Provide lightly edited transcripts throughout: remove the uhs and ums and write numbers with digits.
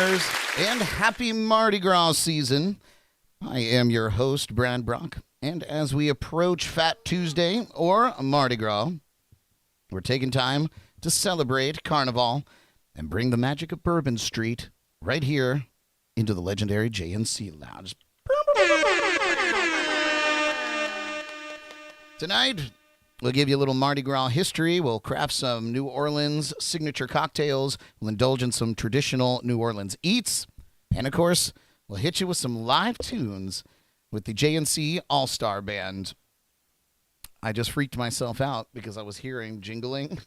listeners, and happy Mardi Gras season. I am your host, Brad Brock, and as we approach Fat Tuesday, or Mardi Gras, we're taking time to celebrate Carnival and bring the magic of Bourbon Street right here into the Legendary JNC Lounge. Tonight, we'll give you a little Mardi Gras history. We'll craft some New Orleans signature cocktails. We'll indulge in some traditional New Orleans eats. And, of course, we'll hit you with some live tunes with the JNC All-Star Band. I just freaked myself out because I was hearing jingling.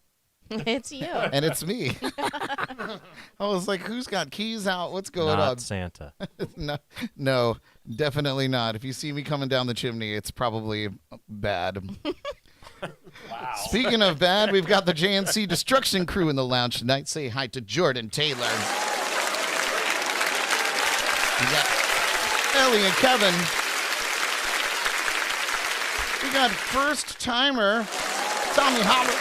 It's you. And it's me. I was like, who's got keys out? What's going on? Not Santa. No, definitely not. If you see me coming down the chimney, it's probably bad. Wow. Speaking of bad, we've got the JNC Destruction crew in the lounge tonight. Say hi to Jordan Taylor. We got Ellie and Kevin. We got first timer Tommy Holler.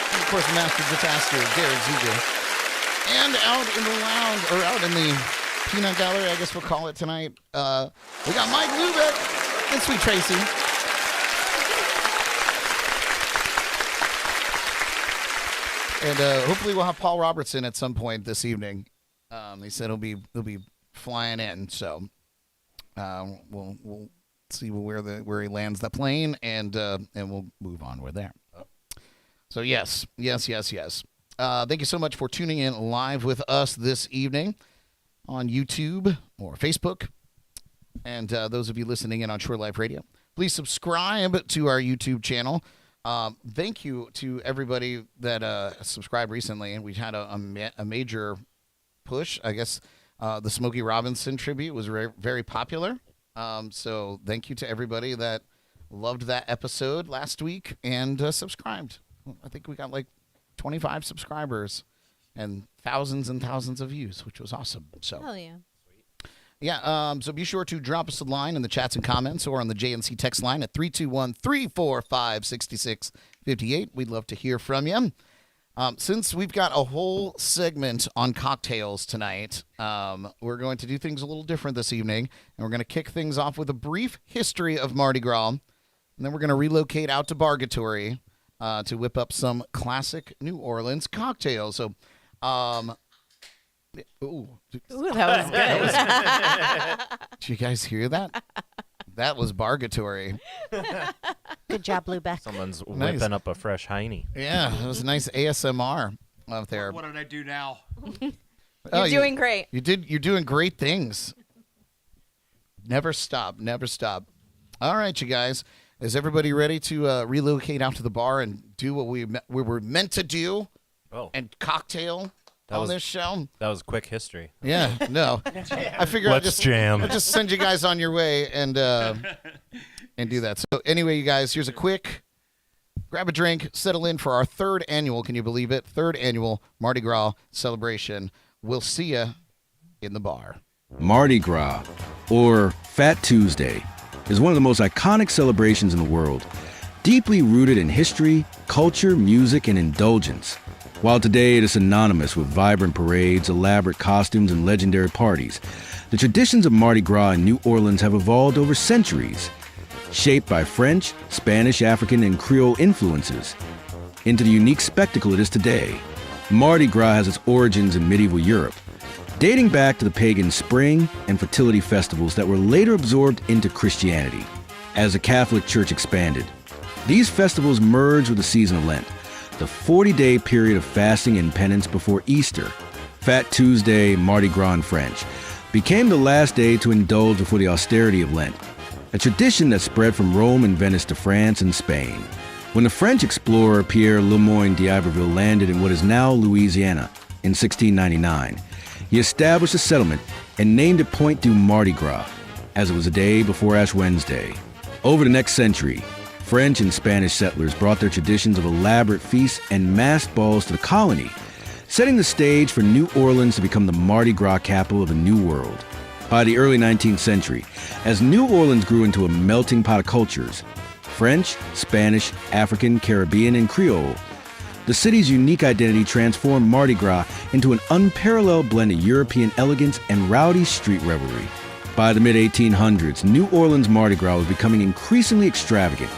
And of course, Master Disaster Derek Ziegler. And out in the lounge, or out in the peanut gallery, I guess we'll call it tonight, we got Mike Lubeck and Sweet Tracy. And hopefully we'll have Paul Robertson at some point this evening. He said he'll be flying in, so we'll see where he lands the plane, and we'll move on. We're there. So yes. Thank you so much for tuning in live with us this evening on YouTube or Facebook, and those of you listening in on Shore Life Radio, please subscribe to our YouTube channel. Thank you to everybody that subscribed recently, and we've had a major push. I guess the Smokey Robinson tribute was very popular. So thank you to everybody that loved that episode last week and subscribed. I think we got like 25 subscribers and thousands of views, which was awesome. So, hell yeah. Yeah, so be sure to drop us a line in the chats and comments or on the JNC text line at 321-345-6658. We'd love to hear from you. Since we've got a whole segment on cocktails tonight, we're going to do things a little different this evening, and we're going to kick things off with a brief history of Mardi Gras, and then we're going to relocate out to Bargatory to whip up some classic New Orleans cocktails. So, ooh, that was good. Did you guys hear that? That was Bargatory. Good job, Lubeck. Someone's Nice. whipping up a fresh Heine. Yeah, it was a nice ASMR out there. What did I do now? You're doing great. You're doing great things. Never stop. All right, you guys. Is everybody ready to relocate out to the bar and do what we were meant to do? Oh, And cocktail on this show? that was quick history. Yeah, no. I figured I'll just send you guys on your way and do that. So anyway, you guys, here's a quick grab a drink, settle in for our third annual, can you believe it? Third annual Mardi Gras celebration. We'll see you in the bar. Mardi Gras, or Fat Tuesday, is one of the most iconic celebrations in the world, deeply rooted in history, culture, music, and indulgence. While today it is synonymous with vibrant parades, elaborate costumes, and legendary parties, the traditions of Mardi Gras in New Orleans have evolved over centuries, shaped by French, Spanish, African, and Creole influences, into the unique spectacle it is today. Mardi Gras has its origins in medieval Europe, dating back to the pagan spring and fertility festivals that were later absorbed into Christianity. As the Catholic Church expanded, these festivals merged with the season of Lent, the 40-day period of fasting and penance before Easter. Fat Tuesday, Mardi Gras in French, became the last day to indulge before the austerity of Lent, a tradition that spread from Rome and Venice to France and Spain. When the French explorer Pierre Le Moyne d'Iberville landed in what is now Louisiana in 1699, he established a settlement and named it Pointe du Mardi Gras, as it was a day before Ash Wednesday. Over the next century, French and Spanish settlers brought their traditions of elaborate feasts and masked balls to the colony, setting the stage for New Orleans to become the Mardi Gras capital of the New World. By the early 19th century, as New Orleans grew into a melting pot of cultures, French, Spanish, African, Caribbean, and Creole, the city's unique identity transformed Mardi Gras into an unparalleled blend of European elegance and rowdy street revelry. By the mid-1800s, New Orleans Mardi Gras was becoming increasingly extravagant,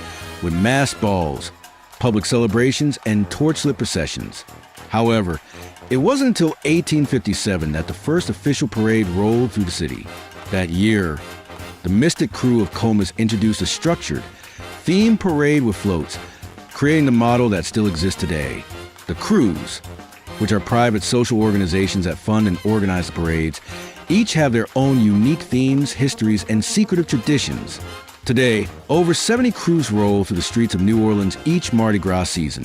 with masked balls, public celebrations, and torch-lit processions. However, it wasn't until 1857 that the first official parade rolled through the city. That year, the Mystic crew of Comus introduced a structured, themed parade with floats, creating the model that still exists today. The crews, which are private social organizations that fund and organize the parades, each have their own unique themes, histories, and secretive traditions. Today, over 70 crews roll through the streets of New Orleans each Mardi Gras season,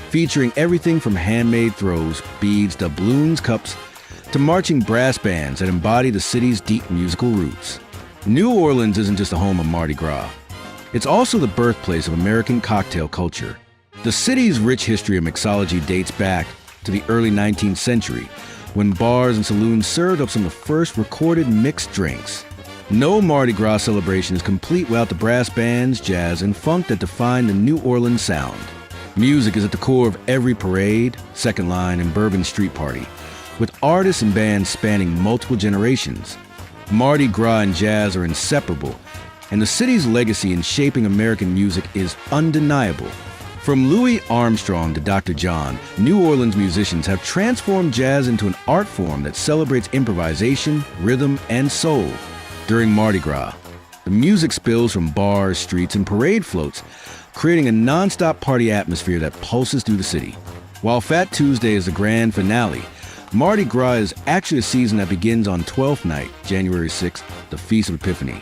featuring everything from handmade throws, beads, doubloons, cups, to marching brass bands that embody the city's deep musical roots. New Orleans isn't just a home of Mardi Gras. It's also the birthplace of American cocktail culture. The city's rich history of mixology dates back to the early 19th century, when bars and saloons served up some of the first recorded mixed drinks. No Mardi Gras celebration is complete without the brass bands, jazz, and funk that define the New Orleans sound. Music is at the core of every parade, second line, and Bourbon Street party, with artists and bands spanning multiple generations. Mardi Gras and jazz are inseparable, and the city's legacy in shaping American music is undeniable. From Louis Armstrong to Dr. John, New Orleans musicians have transformed jazz into an art form that celebrates improvisation, rhythm, and soul. During Mardi Gras, the music spills from bars, streets, and parade floats, creating a non-stop party atmosphere that pulses through the city. While Fat Tuesday is the grand finale, Mardi Gras is actually a season that begins on 12th night, January 6th, the Feast of Epiphany.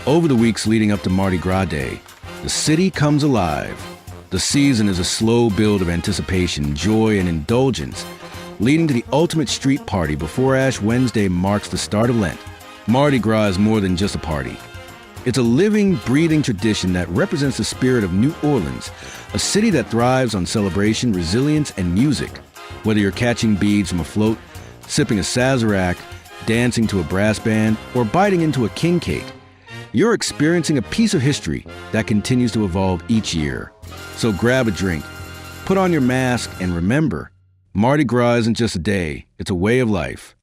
Over the weeks leading up to Mardi Gras Day, the city comes alive. The season is a slow build of anticipation, joy, and indulgence, leading to the ultimate street party before Ash Wednesday marks the start of Lent. Mardi Gras is more than just a party. It's a living, breathing tradition that represents the spirit of New Orleans, a city that thrives on celebration, resilience, and music. Whether you're catching beads from a float, sipping a Sazerac, dancing to a brass band, or biting into a king cake, you're experiencing a piece of history that continues to evolve each year. So grab a drink, put on your mask, and remember, Mardi Gras isn't just a day, it's a way of life.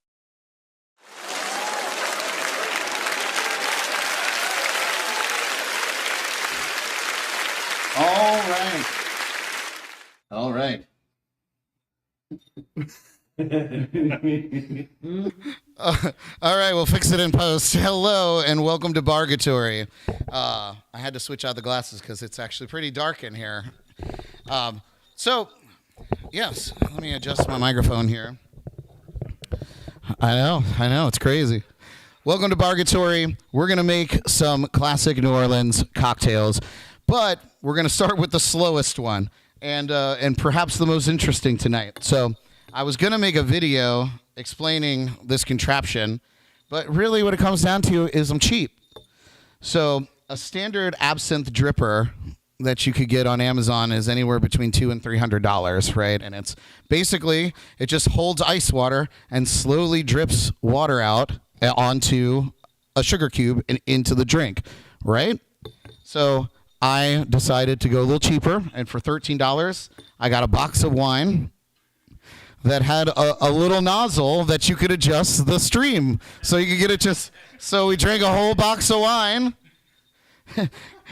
All right. All right, we'll fix it in post. Hello and welcome to Bargatory. I had to switch out the glasses because it's actually pretty dark in here. Yes, let me adjust my microphone here. I know, it's crazy. Welcome to Bargatory. We're going to make some classic New Orleans cocktails, but we're going to start with the slowest one and perhaps the most interesting tonight. So I was going to make a video explaining this contraption, but really what it comes down to is I'm cheap. So a standard absinthe dripper that you could get on Amazon is anywhere between $200 and $300, right? And it's basically, it just holds ice water and slowly drips water out onto a sugar cube and into the drink, right? So I decided to go a little cheaper, and for $13, I got a box of wine that had a little nozzle that you could adjust the stream. So you could get it just, so we drank a whole box of wine,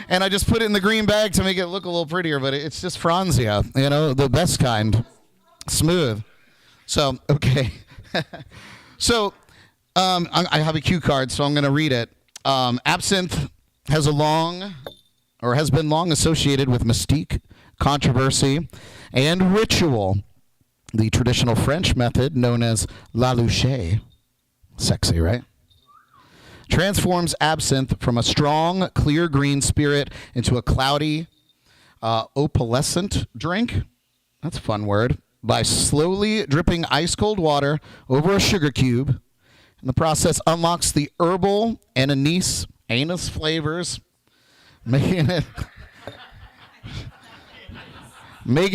and I just put it in the green bag to make it look a little prettier, but it's just Franzia, you know, the best kind, smooth. So, okay. So, I have a cue card, so I'm going to read it. Absinthe has been long associated with mystique, controversy, and ritual. The traditional French method, known as la louche, sexy, right? Transforms absinthe from a strong, clear green spirit into a cloudy, opalescent drink. That's a fun word. By slowly dripping ice-cold water over a sugar cube. And the process unlocks the herbal and anise flavors, making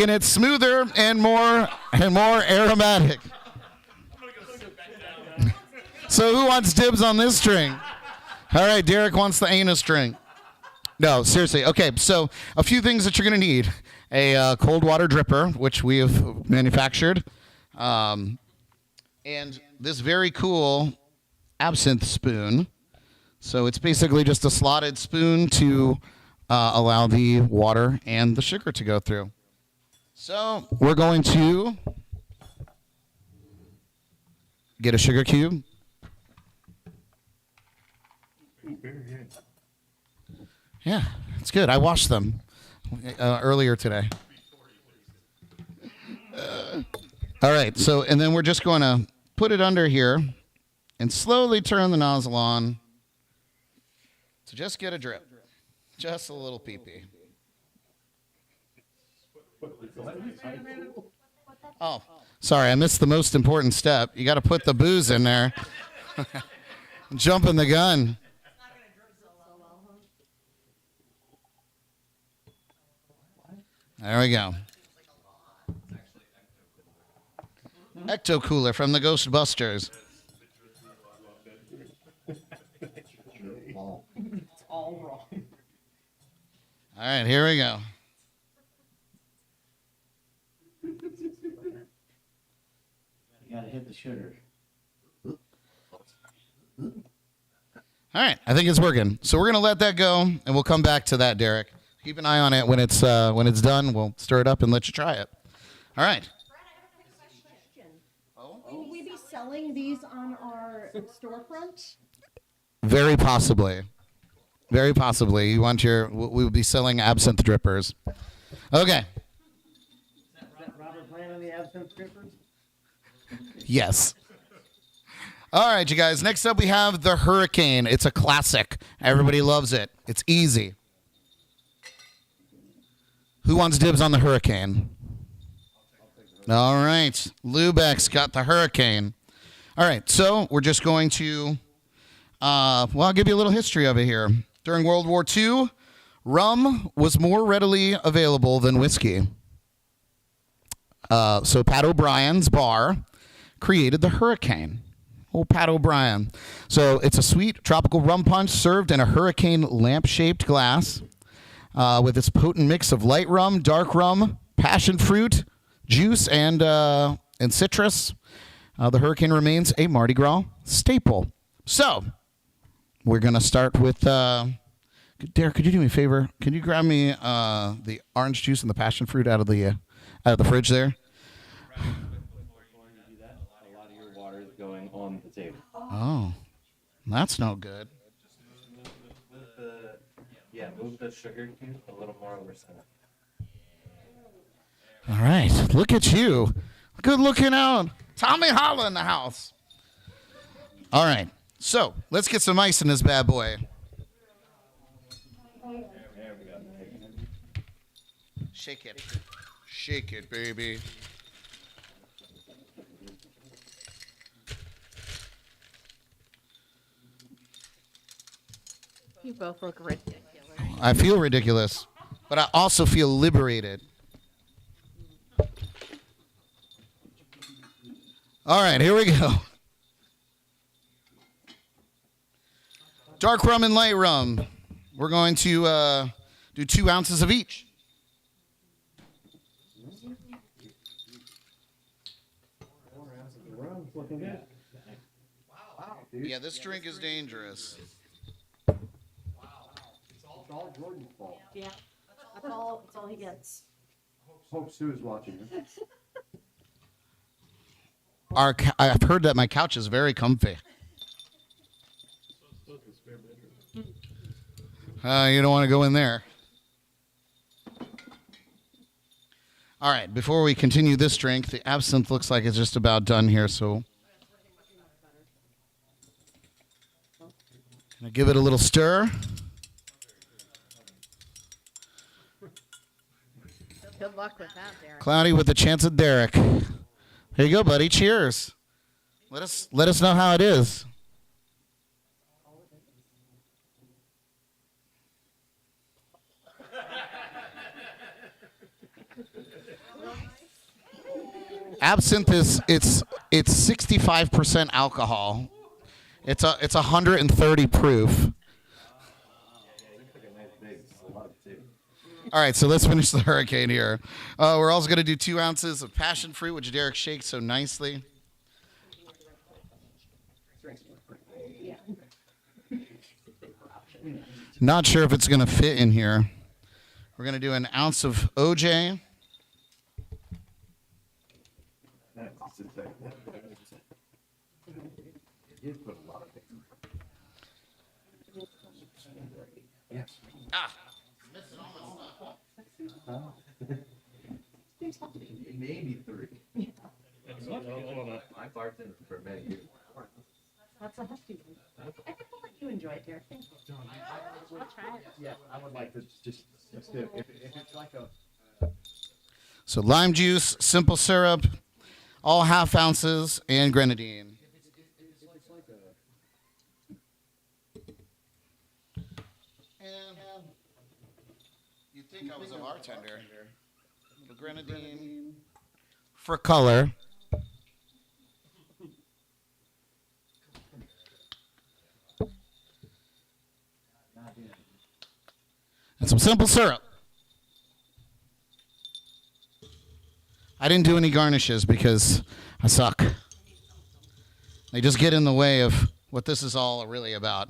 it smoother and more aromatic. So who wants dibs on this drink? All right, Derek wants the anus drink. No, seriously. Okay, so a few things that you're going to need. a cold water dripper, which we have manufactured, and this very cool absinthe spoon. So it's basically just a slotted spoon to allow the water and the sugar to go through. So we're going to get a sugar cube. Yeah, it's good. I washed them earlier today. All right, so, and then we're just going to put it under here and slowly turn the nozzle on to just get a drip. Just a little pee-pee. Oh, sorry, I missed the most important step. You got to put the booze in there. Jumping the gun. There we go. Ecto Cooler from the Ghostbusters. It's all wrong. All right, here we go. You gotta hit the sugar. All right, I think it's working. So we're gonna let that go, and we'll come back to that, Derek. Keep an eye on it when it's done. We'll stir it up and let you try it. All right. Will we be selling these on our storefront? Very possibly. Very possibly. You want your? We'll be selling absinthe drippers. Okay. Is that Robert Plant on the absinthe strippers? Yes. All right, you guys. Next up, we have the Hurricane. It's a classic. Everybody loves it. It's easy. Who wants dibs on the Hurricane? All right. Lubeck's got the Hurricane. All right. So we're just going to, I'll give you a little history of it here. During World War II, rum was more readily available than whiskey. So Pat O'Brien's bar created the Hurricane. Old Pat O'Brien. So it's a sweet tropical rum punch served in a Hurricane lamp-shaped glass with its potent mix of light rum, dark rum, passion fruit, juice, and citrus. The Hurricane remains a Mardi Gras staple. So we're going to start with... Derek, could you do me a favor? Can you grab me the orange juice and the passion fruit out of the fridge there? Before you do that, a lot of your water is going on the table. Oh, that's no good. Move the sugar cube a little more over center. All right, look at you. Good looking out. Tommy Holla in the house. All right, so let's get some ice in this bad boy. Shake it. Shake it, baby. You both look ridiculous. I feel ridiculous, but I also feel liberated. All right, here we go. Dark rum and light rum. We're going to do 2 ounces of each. Looking good. Yeah, this drink is dangerous. It's all Jordan's fault. Yeah. That's all he gets. Hope Sue is watching. I've heard that my couch is very comfy. You don't want to go in there. All right, before we continue this drink, the absinthe looks like it's just about done here, so gonna give it a little stir. Good luck with that, Derek. Cloudy with a chance of Derek. Here you go, buddy. Cheers. Let us know how it is. Absinthe is it's 65% alcohol. It's 130 proof. All right, so let's finish the hurricane here. We're also going to do 2 ounces of passion fruit, which Derek shakes so nicely. Not sure if it's going to fit in here. We're going to do an ounce of OJ. Maybe 3. I bartended for many years. That's a hefty one. I think I'll let you enjoy it, Derek. Thank you. I'll try it. Yeah, I would like to just do if it's like a. So lime juice, simple syrup, all half ounces, and grenadine. And you'd think I was a bartender. The grenadine for color. And some simple syrup. I didn't do any garnishes because I suck. They just get in the way of what this is all really about.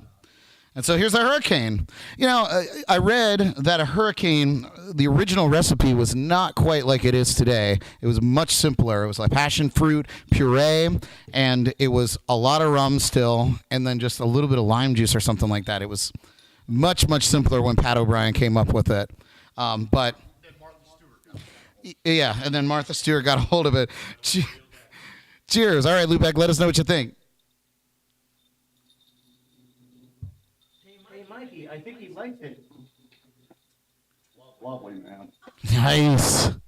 And so here's a hurricane. You know, I read that a hurricane, the original recipe was not quite like it is today. It was much simpler. It was like passion fruit puree, and it was a lot of rum still, and then just a little bit of lime juice or something like that. It was much, much simpler when Pat O'Brien came up with it. But yeah, and then Martha Stewart got a hold of it. Cheers. All right, Lubeck, let us know what you think. Hey, Mikey, I think he liked it. Lovely, man. Nice. Really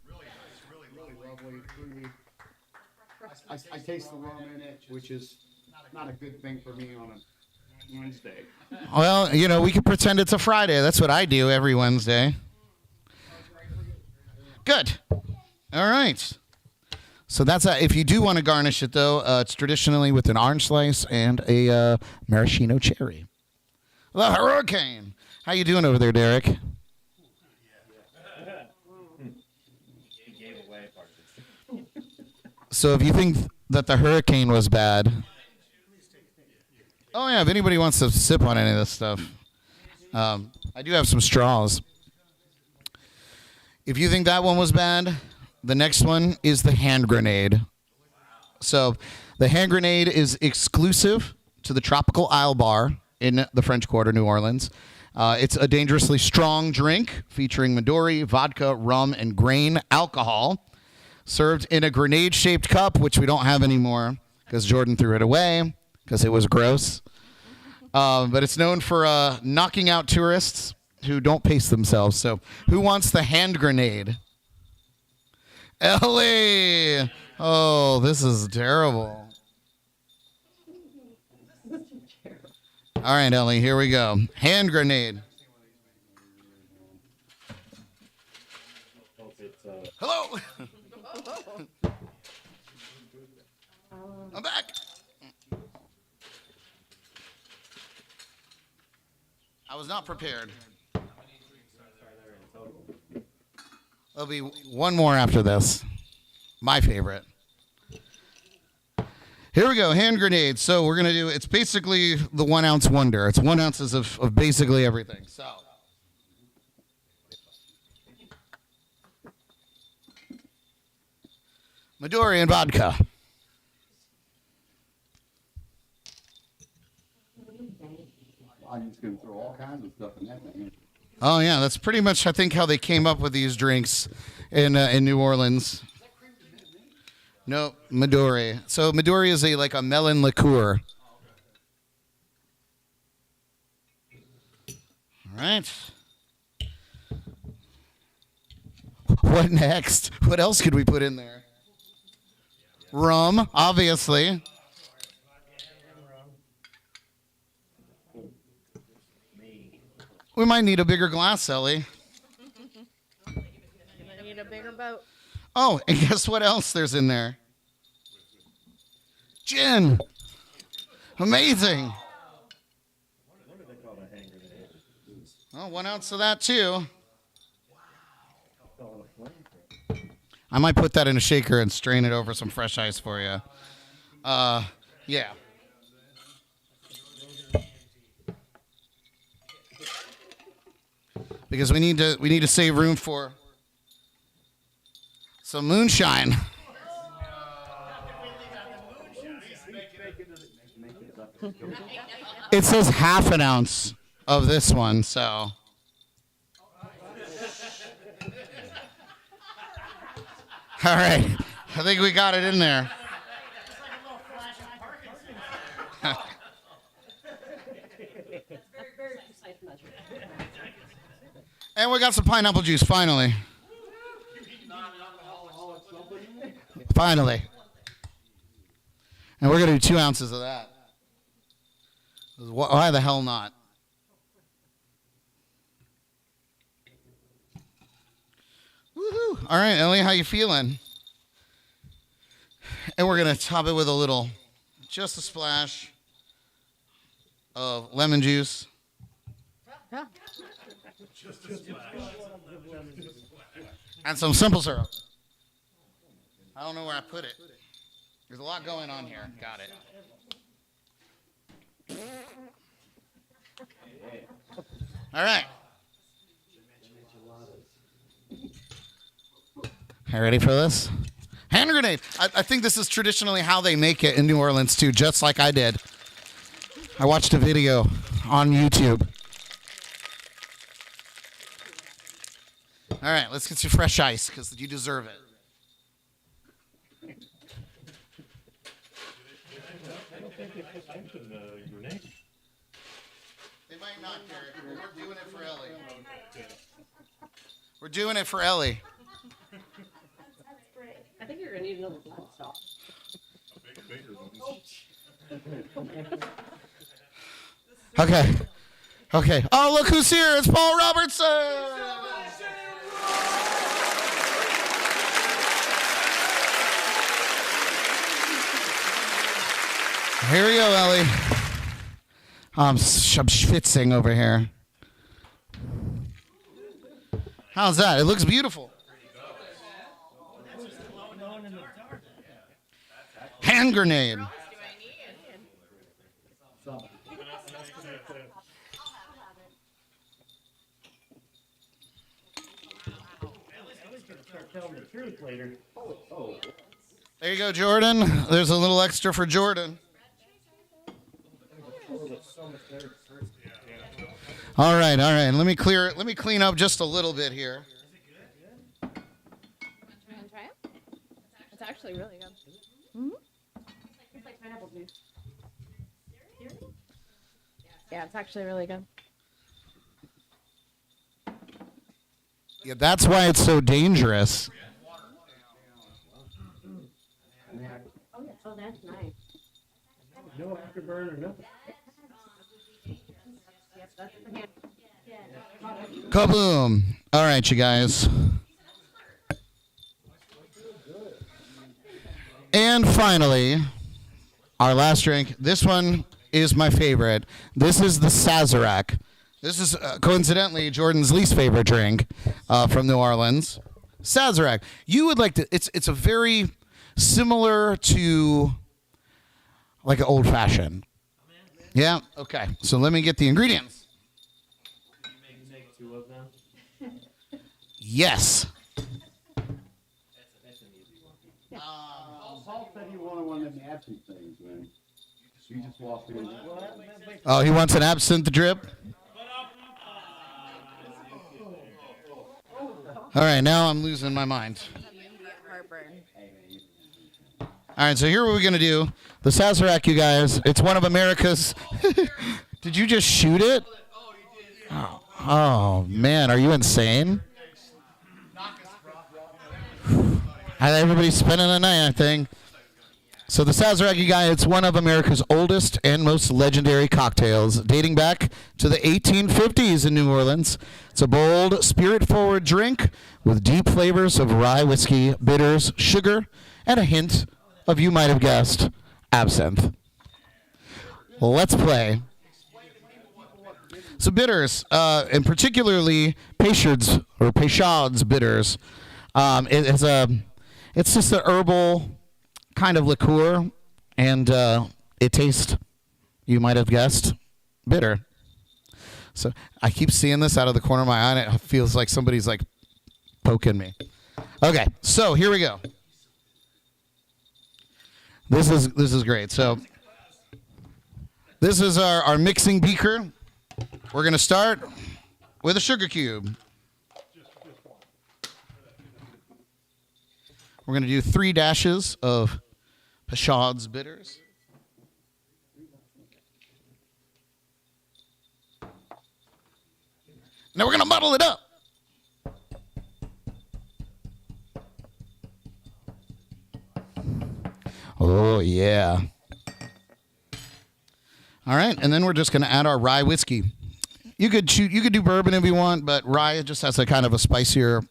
lovely, creamy. I taste the rum in it, which is not a good thing for me on a Wednesday. Well, you know, we could pretend it's a Friday. That's what I do every Wednesday. Good. All right. So that's if you do want to garnish it, though, it's traditionally with an orange slice and a maraschino cherry. The hurricane. How you doing over there, Derek? So if you think that the hurricane was bad, oh yeah, if anybody wants to sip on any of this stuff, I do have some straws. If you think that one was bad, the next one is the Hand Grenade. So the Hand Grenade is exclusive to the Tropical Isle Bar in the French Quarter, New Orleans. It's a dangerously strong drink featuring Midori, vodka, rum, and grain alcohol, served in a grenade-shaped cup, which we don't have anymore because Jordan threw it away because it was gross. But it's known for knocking out tourists who don't pace themselves. So who wants the Hand Grenade? Ellie! Oh, this is terrible. All right, Ellie, here we go. Hand Grenade. Hello! I'm back. I was not prepared. There'll be one more after this. My favorite. Here we go, Hand Grenade. So we're going to do, it's basically the 1 ounce wonder. It's 1 ounces of basically everything. So. Midori and vodka. I'm just going to throw all kinds of stuff in that thing. Oh, yeah, that's pretty much, I think, how they came up with these drinks in New Orleans. No, Midori. So Midori is like a melon liqueur. All right. What next? What else could we put in there? Rum, obviously. We might need a bigger glass, Ellie. You need a bigger boat. Oh, and guess what else there's in there? Gin. Amazing. Oh, 1 ounce of that, too. I might put that in a shaker and strain it over some fresh ice for you. Yeah. Because we need to save room for some moonshine. It says half an ounce of this one, so. All right. I think we got it in there. And we got some pineapple juice, finally. Finally. And we're going to do 2 ounces of that. Why the hell not? Woohoo. All right, Ellie, how you feeling? And we're going to top it with just a splash of lemon juice. Yeah. And some simple syrup. I don't know where I put it. There's a lot going on here. Got it. All right. You ready for this? Hand grenade. I think this is traditionally how they make it in New Orleans, too, just like I did. I watched a video on YouTube. All right, let's get some fresh ice because you deserve it. They might not, Derek. We're doing it for Ellie. We're doing it for Ellie. I think you're gonna need another black sauce. Okay. Okay. Oh, look who's here. It's Paul Robertson. Here we go, Ellie. I'm schwitzing over here. How's that? It looks beautiful. Hand grenade. There you go, Jordan. There's a little extra for Jordan. All right. Let me clean up just a little bit here. Want to try it? It's actually really good. Mm-hmm. It's like pineapple juice. Yeah, it's actually really good. Yeah, that's why it's so dangerous. Oh, that's nice. No afterburn or nothing. Yes, that's the hand. Kaboom. All right, you guys. And finally, our last drink. This one is my favorite. This is the Sazerac. This is coincidentally Jordan's least favorite drink from New Orleans. Sazerac. You would like to. It's a very similar to like an old fashioned. Yeah. Okay. So let me get the ingredients. Make 2 of them. Yes. Paul said he wanted one of them absinthe things, man. You just walked in. Oh, he wants an absinthe drip. All right, now I'm losing my mind. All right, so here what we're going to do. The Sazerac, you guys, it's one of America's... Did you just shoot it? Oh, man, are you insane? Everybody's spending the night, I think. So the Sazerac, you guys, it's one of America's oldest and most legendary cocktails, dating back to the 1850s in New Orleans. It's a bold, spirit-forward drink with deep flavors of rye whiskey, bitters, sugar, and a hint of, you might have guessed, absinthe. Let's play. So bitters, and particularly Peychaud's bitters, it has a It's just a herbal kind of liqueur, and it tastes, you might have guessed, bitter. So I keep seeing this out of the corner of my eye, and it feels like somebody's like poking me. Okay, so here we go. This is great. So this is our mixing beaker. We're going to start with a sugar cube. We're going to do 3 dashes of Pashad's bitters. Now we're going to muddle it up. Oh, yeah. All right, and then we're just going to add our rye whiskey. You could do bourbon if you want, but rye just has a kind of a spicier,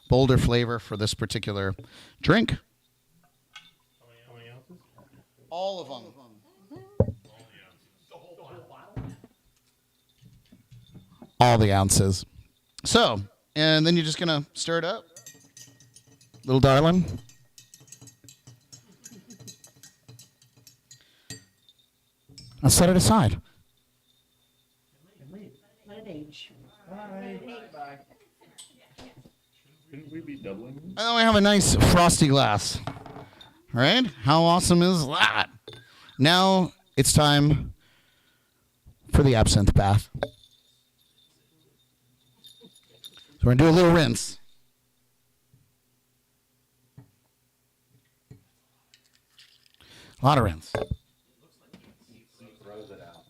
bolder flavor for this particular drink. How many ounces? All of them. All the ounces. So, and then you're just going to stir it up. Little darling. I'll set it aside. Let it age. Shouldn't we be doubling? And then we have a nice frosty glass. All right? How awesome is that? Now it's time for the absinthe bath. So we're going to do a little rinse. A lot of rinse. Throws it out.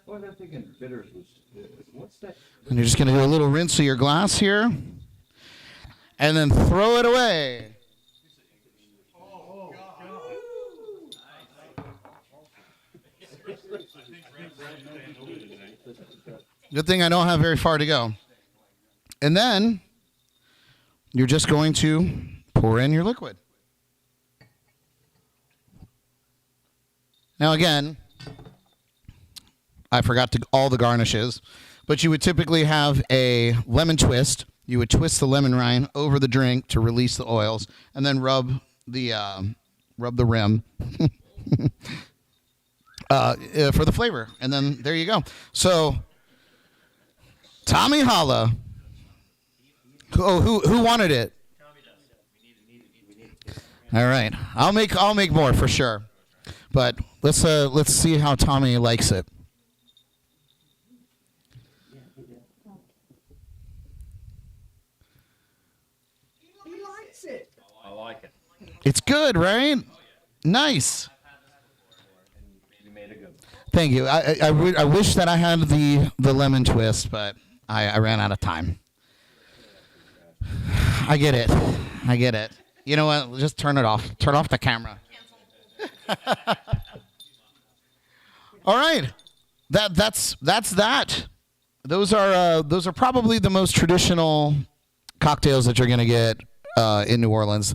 Boy, I'm thinking bitters was. What's that? And you're just going to do a little rinse of your glass here. And then throw it away. Good thing I don't have very far to go. And then you're just going to pour in your liquid. Now again, I forgot all the garnishes, but you would typically have a lemon twist. You would twist the lemon rind over the drink to release the oils, and then rub the rim for the flavor. And then there you go. So, Tommy Holla. Oh, who wanted it? All right, I'll make more for sure. But let's see how Tommy likes it. He likes it. I like it. It's good, right? Nice. You made a good one. Thank you. I wish that I had the lemon twist, but I ran out of time. I get it. You know what? Just turn it off. Turn off the camera. All right. That's that. Those are probably the most traditional cocktails that you're going to get in New Orleans.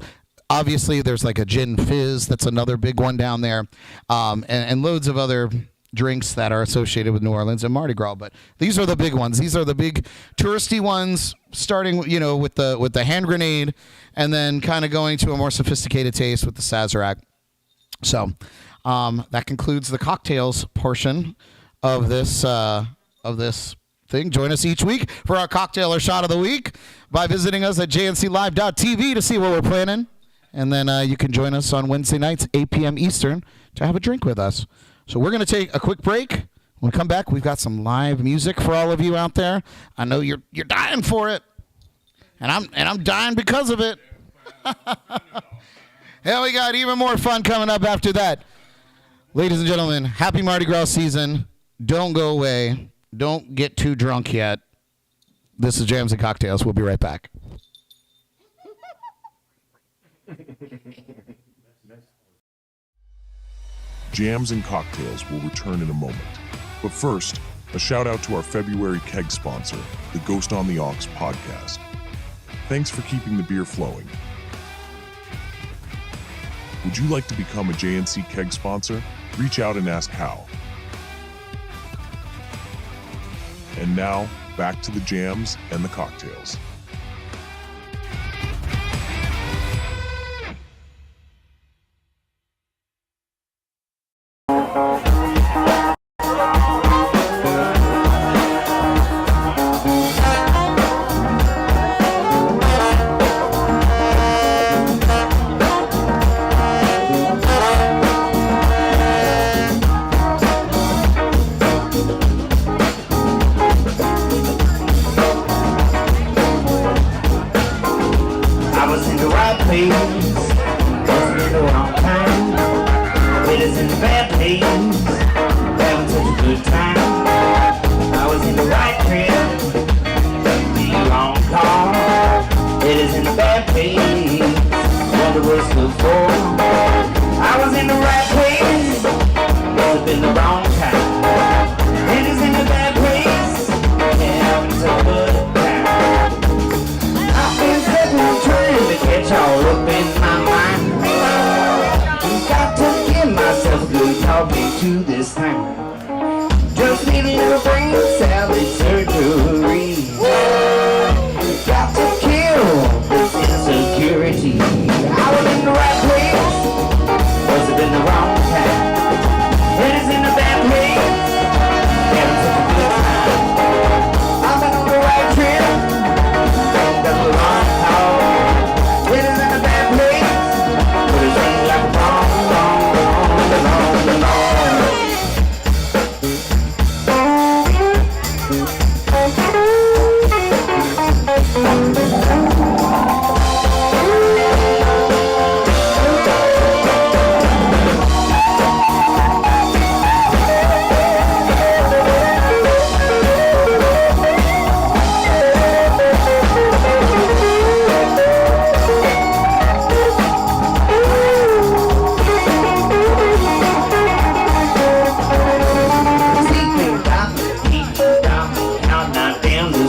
Obviously, there's like a gin fizz. That's another big one down there, and loads of other drinks that are associated with New Orleans and Mardi Gras. But these are the big ones. These are the big touristy ones, starting with the Hand Grenade, and then kind of going to a more sophisticated taste with the Sazerac. So that concludes the cocktails portion of this thing. Join us each week for our cocktail or shot of the week by visiting us at jnclive.tv to see what we're planning. And then you can join us on Wednesday nights, 8 p.m. Eastern, to have a drink with us. So we're going to take a quick break. When we come back, we've got some live music for all of you out there. I know you're dying for it, and I'm dying because of it. Hell, we got even more fun coming up after that. Ladies and gentlemen, happy Mardi Gras season. Don't go away. Don't get too drunk yet. This is Jams and Cocktails. We'll be right back. Jams and Cocktails will return in a moment. But first, a shout out to our February keg sponsor, the Ghost on the Aux podcast. Thanks for keeping the beer flowing. Would you like to become a JNC keg sponsor? Reach out and ask how. And now, back to the jams and the cocktails. to this town. Just need a little brain salad surgery. Got to kill this insecurity. I was in the right place, was it in the wrong time? It is in the bad place, having such a good time. I've been on the right trip, got the wrong call. It is in the bad place, but it's in like a wrong, wrong, wrong, wrong, wrong.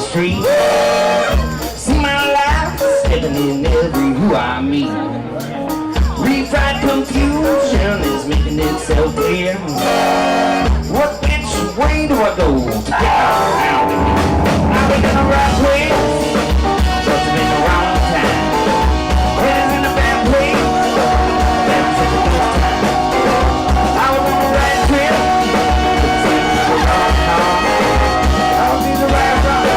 Street. See my life stepping in every who I meet. Refried confusion is making itself clear. What which way do I go to get around it? I've been in the right place, just in the wrong time. Headed in the bad place, having such a good time. I was on the right trip, but taking the wrong car. I was in the right road.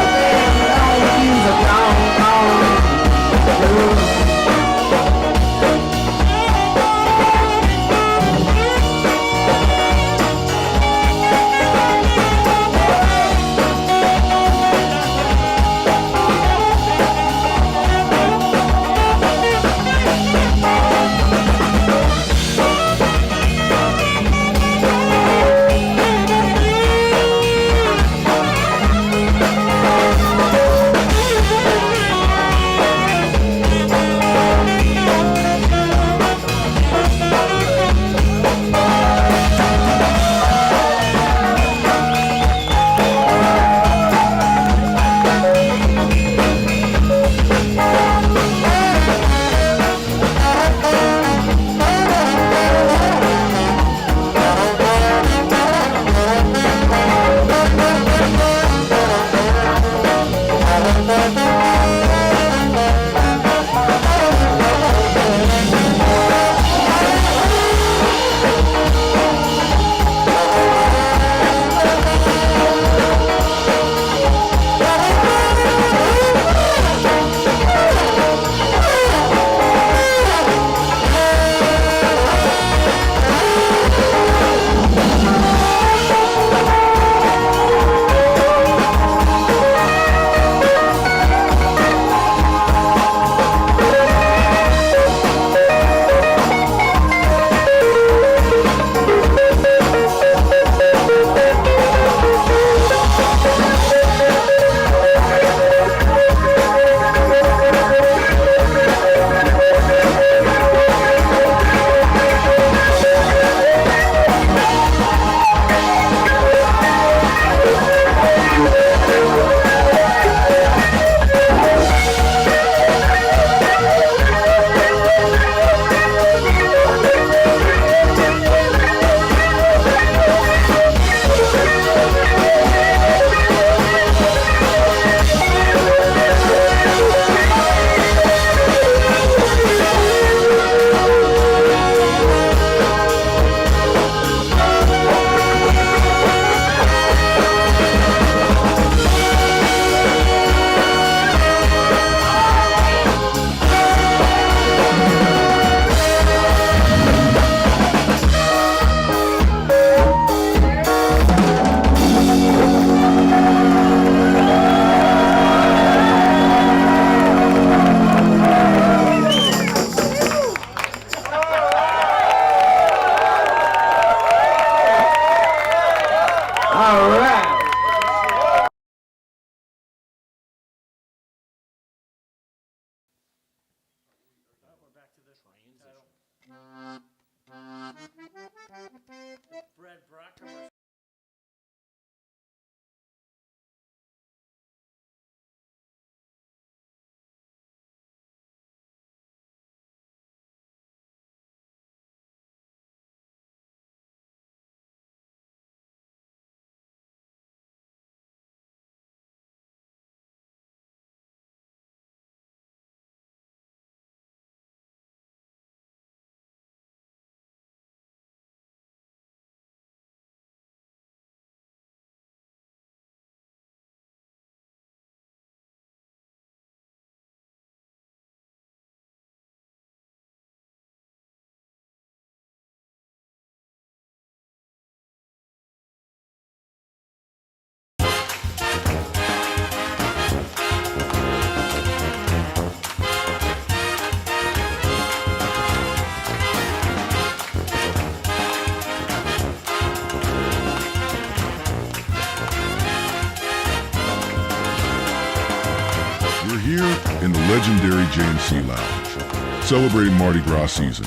in the Legendary JNC Lounge, celebrating Mardi Gras season.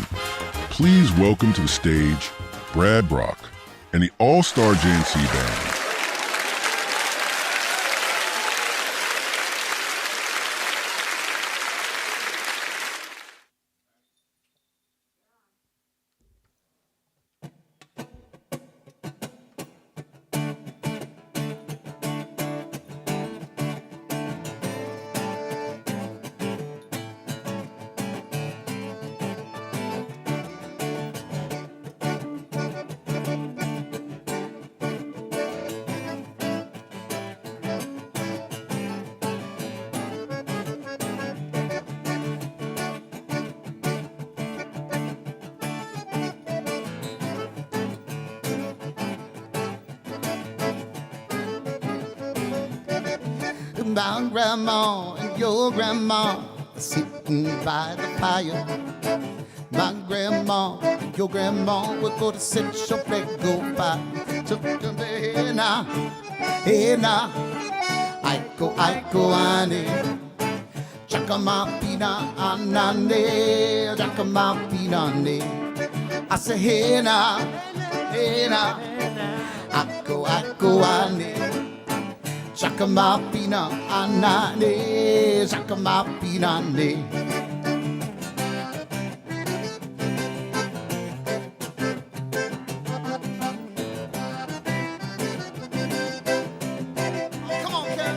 Please welcome to the stage Brad Brock and the All-Star JNC Band. My grandma and your grandma sitting by the fire. My grandma and your grandma would go to set your flag go by. So hey now, I go, ane. Chakama pina anane, chakama pina ne. I say hey now, I go, ane. Chakamapina anane, chakamapina ne. Come on, Ken.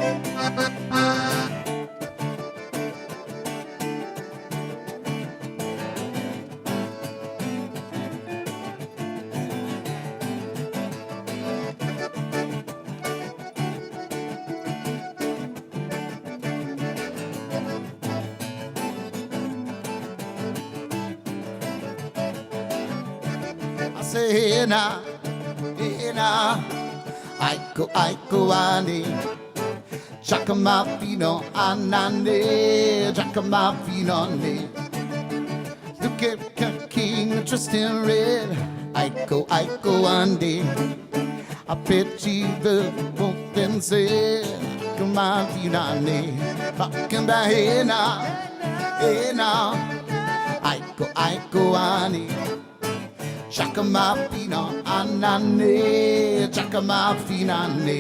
Hey now, I go, ane. Chakamapino anane, chakamapino ne. Look at King dressed in red. I go, ane. I bet you the won't then say, chakamapino ne. Talking about hey now, I go, ane. Chakamapina anane, chakamapina ne.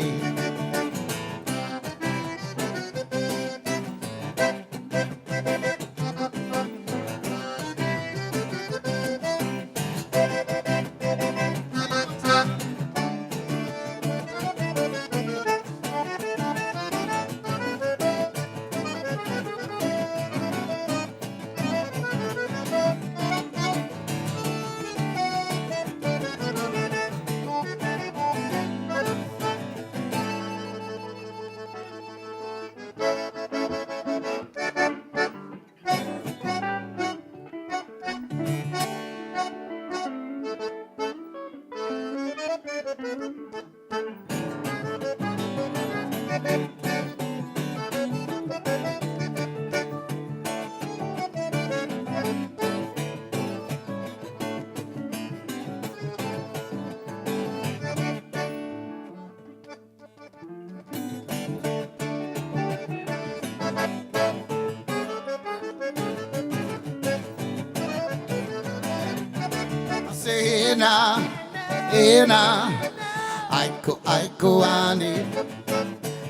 I go, ane.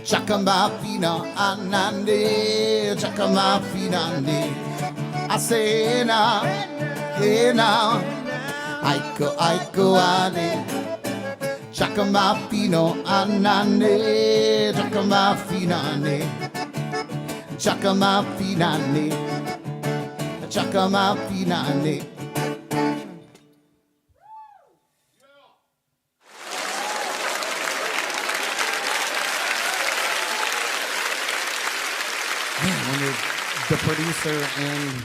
Chakamapina anane, chakamapina ne. I say now, I go, ane. Chakamapino anane, chakamapina ne. Chakamapina ne, chakamapina ne. When you're the producer and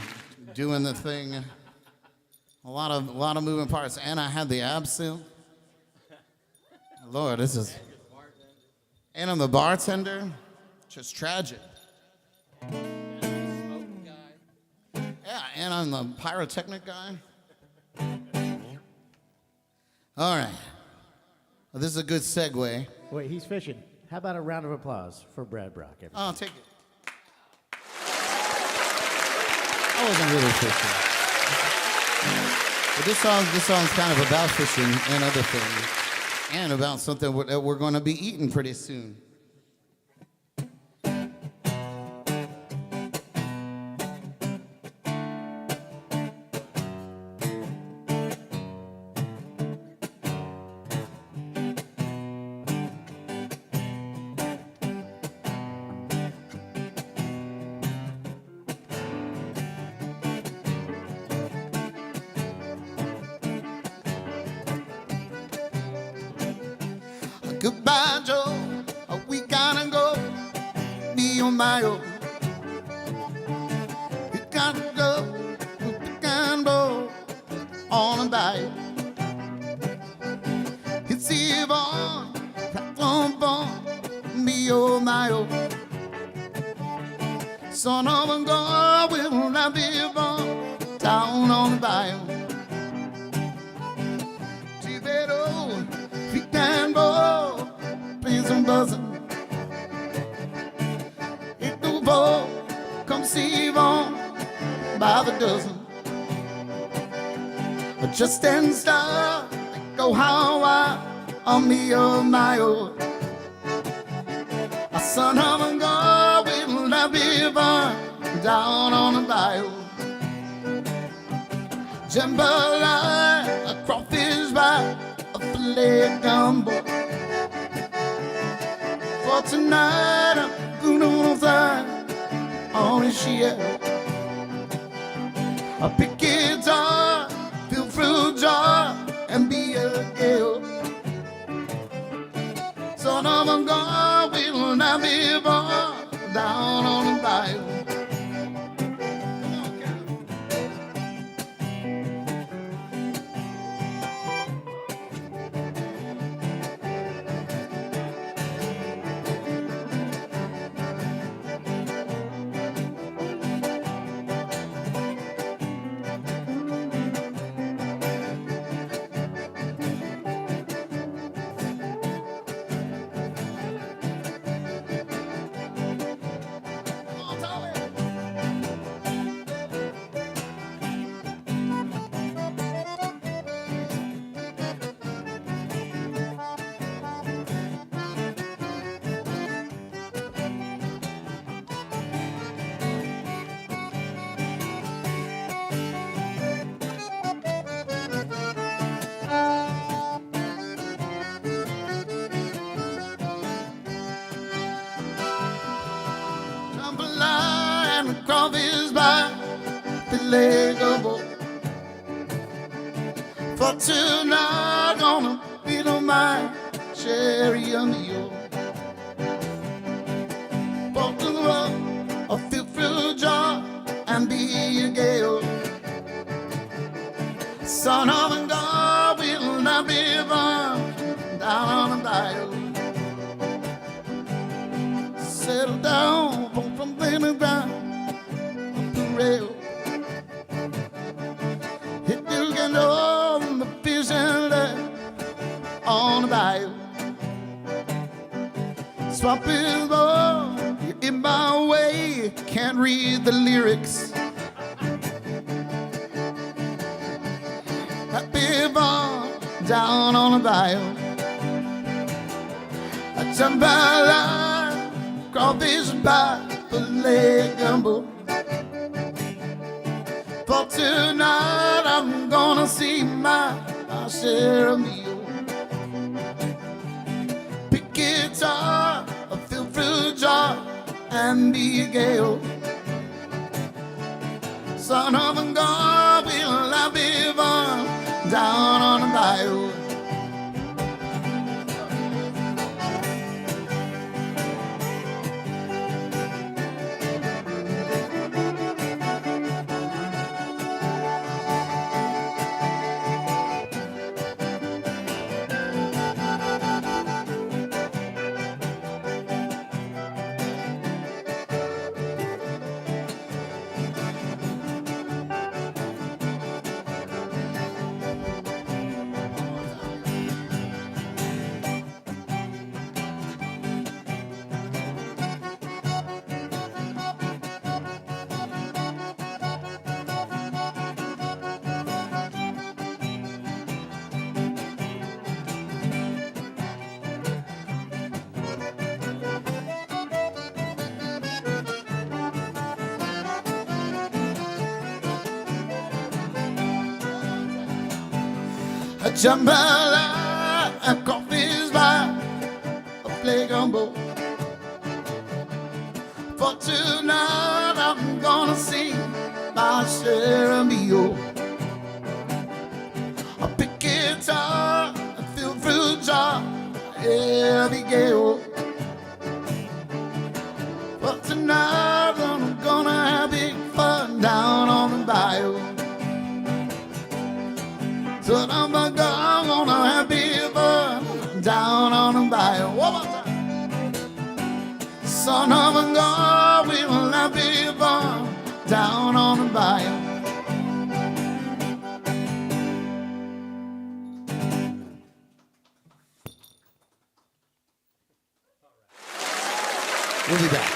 doing the thing, a lot of moving parts, and I had the absinthe. Lord, this is, and I'm the bartender. Just tragic. Yeah, and I'm the pyrotechnic guy. All right. Well, this is a good segue. Wait, he's fishing. How about a round of applause for Brad Brock? I'll take it. I wasn't really fishing. But this song's kind of about fishing and other things, and about something that we're going to be eating pretty soon. Goodbye, Joe. We gotta go. Be on my own. We gotta go. We can go on a bike. It's Yvonne. Come on. Be on my own. Son of a gun will not be born down on the bayou. We can go, please and buzzing. It do fall, come see Yvonne by the dozen. Just stand still, go how on me oh my oh. A son of a gun will not be born down on the bayou. Jambalaya, a crawfish bite, a filet gumbo. For tonight, I'm gonna fly on a ship. A pick guitar, fill fruit jar, and be a gale. Son of a gun will not be born down on the bayou. Crawfish by filet gumbo. For tonight, gonna beat on my cherry meal. Walk to the road, a fill fruit jar, and be a gale. Son of a God will not be born down on the bayou. Settle down from the ground. Rail. Hit you can own the fish and left on the bayou. Swamp is more, you're in my way, can't read the lyrics. Happy born down on the bayou. A jambalaya, crawfish by filet gumbo. For tonight, I'm gonna see my share of meal. Pick guitar, a fill fruit jar, and be a gale. Son of a God, will I be born down on the bayou. a jambalaya, a coffee's fire, a play gumbo. For tonight I'm gonna sing my share of me-o. A pick guitar, a fill fruit jar, every gale. But tonight I'm gonna have big fun down on the bayou. So I'm gonna have big fun down on the bayou. One more time. Son of a gun, we'll have big fun down on the bayou. We'll be back.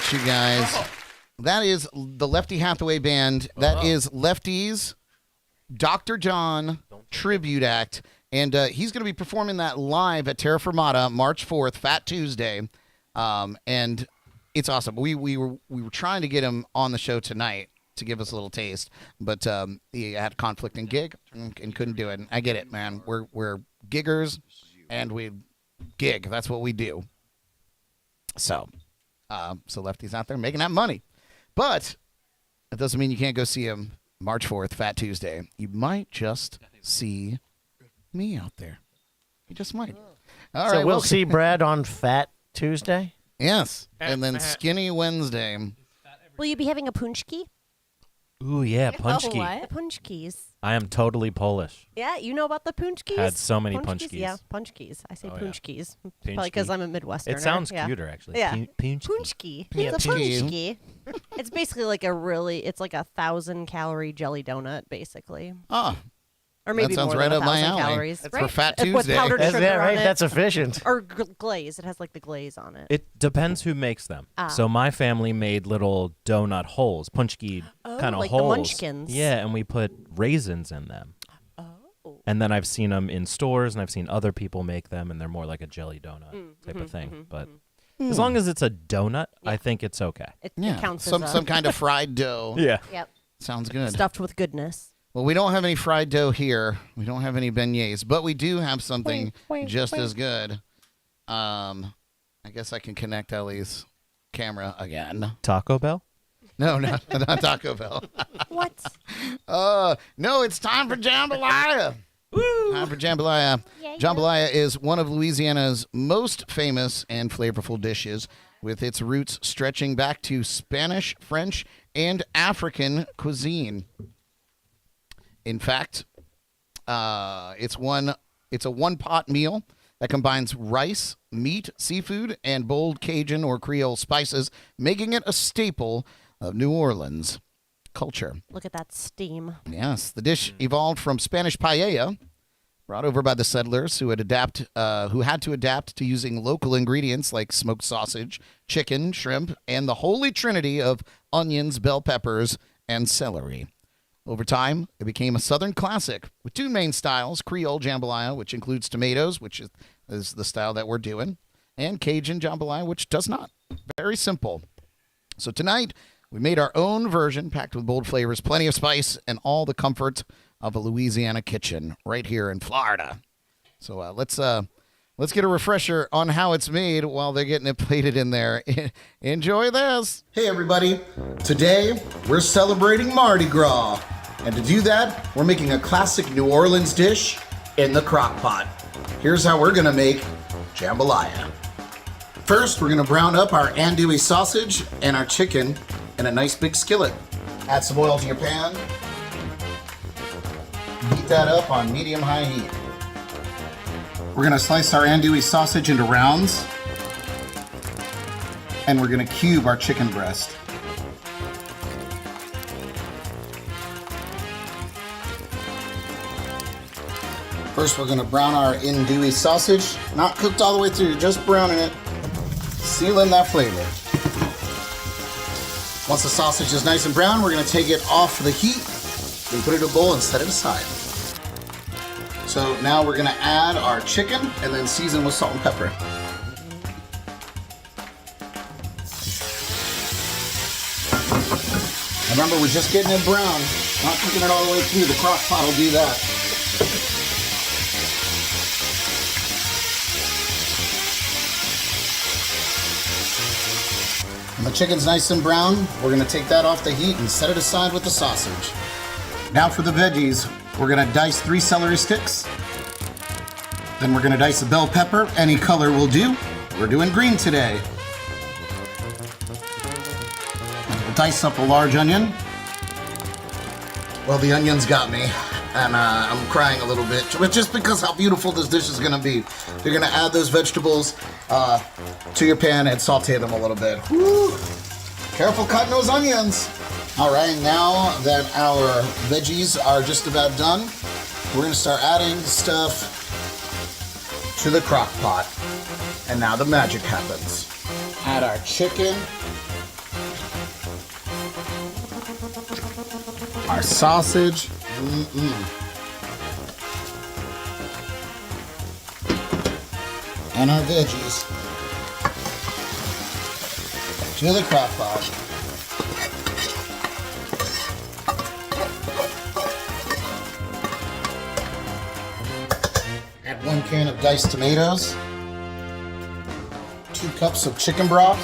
out, you guys. That is the Lefty Hathaway Band. That is Lefty's Dr. John tribute act. And he's going to be performing that live at Terra Firmata March 4th, Fat Tuesday. And it's awesome. We were trying to get him on the show tonight to give us a little taste, but he had conflicting gig and couldn't do it. And I get it, man. We're giggers, and we gig. That's what we do. So Lefty's out there making that money. But that doesn't mean you can't go see him March 4th, Fat Tuesday. You might just see me out there. You just might. All right, we'll see Brad on Fat Tuesday? Yes. And then Skinny Wednesday. Will you be having a punchki? Ooh, yeah, punchki. The punchkis. I am totally Polish. Yeah, you know about the punchkis? Had so many punchkis. Yeah, punchkis. I say punchkis. Yeah. Probably because I'm a Midwesterner. It sounds cuter, actually. Yeah. Punchki. It's a punchki. It's basically like it's like 1,000-calorie jelly donut, basically. Oh. Or maybe that sounds more right than up my 1,000 alley. calories. That's right? for Fat With Tuesday. powdered sugar right? on it. That's efficient. Or glaze. It has like the glaze on it. It depends who makes them. So my family made little donut holes, punchki kind of like holes. the munchkins. Yeah, and we put raisins in them. Oh. And then I've seen them in stores, and I've seen other people make them, and they're more like a jelly donut type of thing. But as long as it's a donut, I think it's okay. It Yeah. counts Some as a kind of fried dough. Yeah. Yep. Sounds good. Stuffed with goodness. Well, we don't have any fried dough here. We don't have any beignets, but we do have something just as good. I guess I can connect Ellie's camera again. Taco Bell? No, not Taco Bell. What? No, it's time for jambalaya. Time for jambalaya. Jambalaya is one of Louisiana's most famous and flavorful dishes, with its roots stretching back to Spanish, French, and African cuisine. In fact, it's a one-pot meal that combines rice, meat, seafood, and bold Cajun or Creole spices, making it a staple of New Orleans culture. Look at that steam. Yes, the dish evolved from Spanish paella, brought over by the settlers who had to adapt to using local ingredients like smoked sausage, chicken, shrimp, and the holy trinity of onions, bell peppers, and celery. Over time, it became a Southern classic with two main styles, Creole jambalaya, which includes tomatoes, which is the style that we're doing, and Cajun jambalaya, which does not. Very simple. So tonight, we made our own version, packed with bold flavors, plenty of spice, and all the comfort of a Louisiana kitchen right here in Florida. So let's get a refresher on how it's made while they're getting it plated in there. Enjoy this. Hey, everybody. Today, we're celebrating Mardi Gras. And to do that, we're making a classic New Orleans dish in the crock pot. Here's how we're going to make jambalaya. First, we're going to brown up our andouille sausage and our chicken in a nice big skillet. Add some oil to your pan. Heat that up on medium-high heat. We're going to slice our andouille sausage into rounds. And we're going to cube our chicken breast. First, we're going to brown our andouille sausage. Not cooked all the way through, just browning it. Sealing that flavor. Once the sausage is nice and brown, we're going to take it off the heat and put it in a bowl and set it aside. So now we're going to add our chicken and then season with salt and pepper. Remember, we're just getting it brown, not cooking it all the way through. The crock pot will do that. When the chicken's nice and brown, we're going to take that off the heat and set it aside with the sausage. Now for the veggies, we're going to dice 3 celery sticks. Then we're going to dice a bell pepper. Any color will do. We're doing green today. And we'll dice up a large onion. Well, the onions got me, and I'm crying a little bit, just because how beautiful this dish is going to be. You're going to add those vegetables to your pan and saute them a little bit. Woo! Careful cutting those onions. All right, now that our veggies are just about done, we're going to start adding stuff to the crock pot. And now the magic happens. Add our chicken Our sausage. And our veggies. To the crock pot. Add 1 can of diced tomatoes. 2 cups of chicken broth.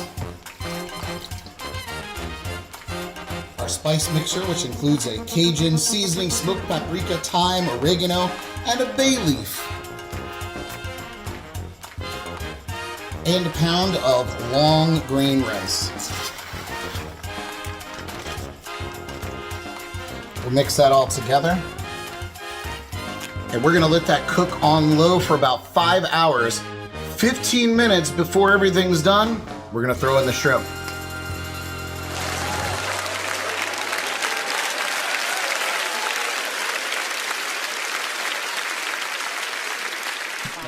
Our spice mixture, which includes a Cajun seasoning, smoked paprika, thyme, oregano, and a bay leaf. And a pound of long grain rice. We'll mix that all together. And we're gonna let that cook on low for about 5 hours. 15 minutes before everything's done, we're gonna throw in the shrimp.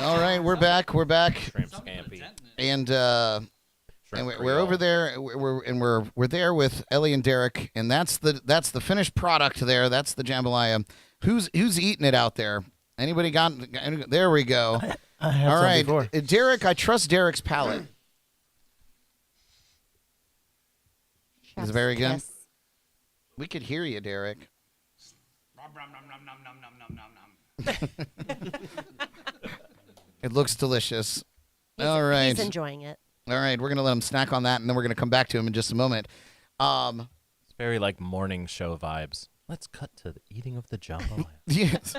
All right, we're back. Shrimp scampi. And we're over there. We're there with Ellie and Derek, and that's the finished product there. That's the jambalaya. Who's eating it out there? Anybody got? There we go. I had All some right, before. Derek. I trust Derek's palate. It's very good. Yes. We could hear you, Derek. It looks delicious. All right. He's enjoying it. All right, we're going to let him snack on that, and then we're going to come back to him in just a moment. It's very like morning show vibes. Let's cut to the eating of the jambalaya. Yes.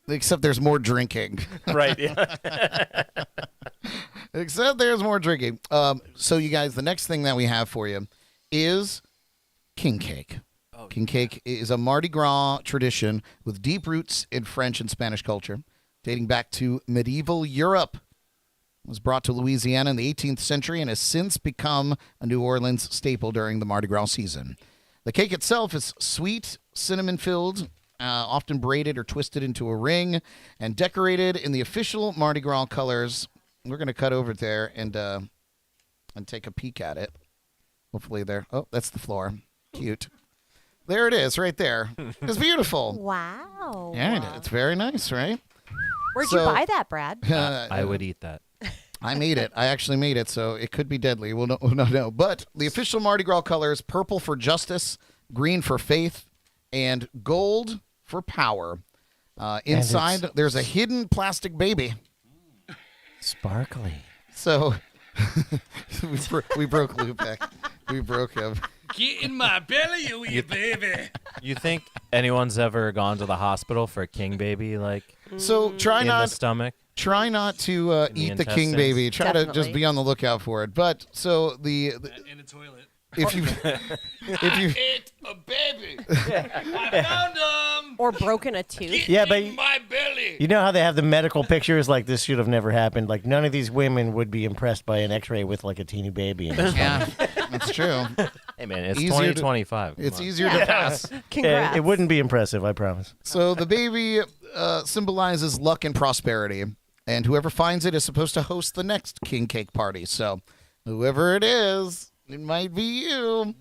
Except there's more drinking. Right, yeah. Except there's more drinking. So, you guys, the next thing that we have for you is king cake. King cake is a Mardi Gras tradition with deep roots in French and Spanish culture, dating back to medieval Europe. It was brought to Louisiana in the 18th century and has since become a New Orleans staple during the Mardi Gras season. The cake itself is sweet, cinnamon-filled, often braided or twisted into a ring, and decorated in the official Mardi Gras colors. We're going to cut over there and take a peek at it. Hopefully there. Oh, that's the floor. Cute. There it is, right there. It's beautiful. Wow. Yeah, it's very nice, right? Where'd you buy that, Brad? I would eat that. I made it. I actually made it, so it could be deadly. We'll not know. But the official Mardi Gras colors, purple for justice, green for faith, and gold for power. Inside, there's a hidden plastic baby. Sparkly. So we broke Lubeck. We broke him. Get in my belly, you wee baby. You think anyone's ever gone to the hospital for a king baby, like So try in not the stomach? Try not to eat the king intestines. baby. Try to just Definitely. be on the lookout for it. But so the In the toilet. if you Ate a baby. I found him. Or broken a tooth? Yeah, but In my belly. you know how they have the medical pictures like this should have never happened? Like none of these women would be impressed by an x-ray with like a teeny baby in their yeah, that's true. Hey man, it's Easier to- 2025. Come It's on. easier to pass. Congrats. It wouldn't be impressive, I promise. So the baby symbolizes luck and prosperity, and whoever finds it is supposed to host the next king cake party. So whoever it is, it might be you.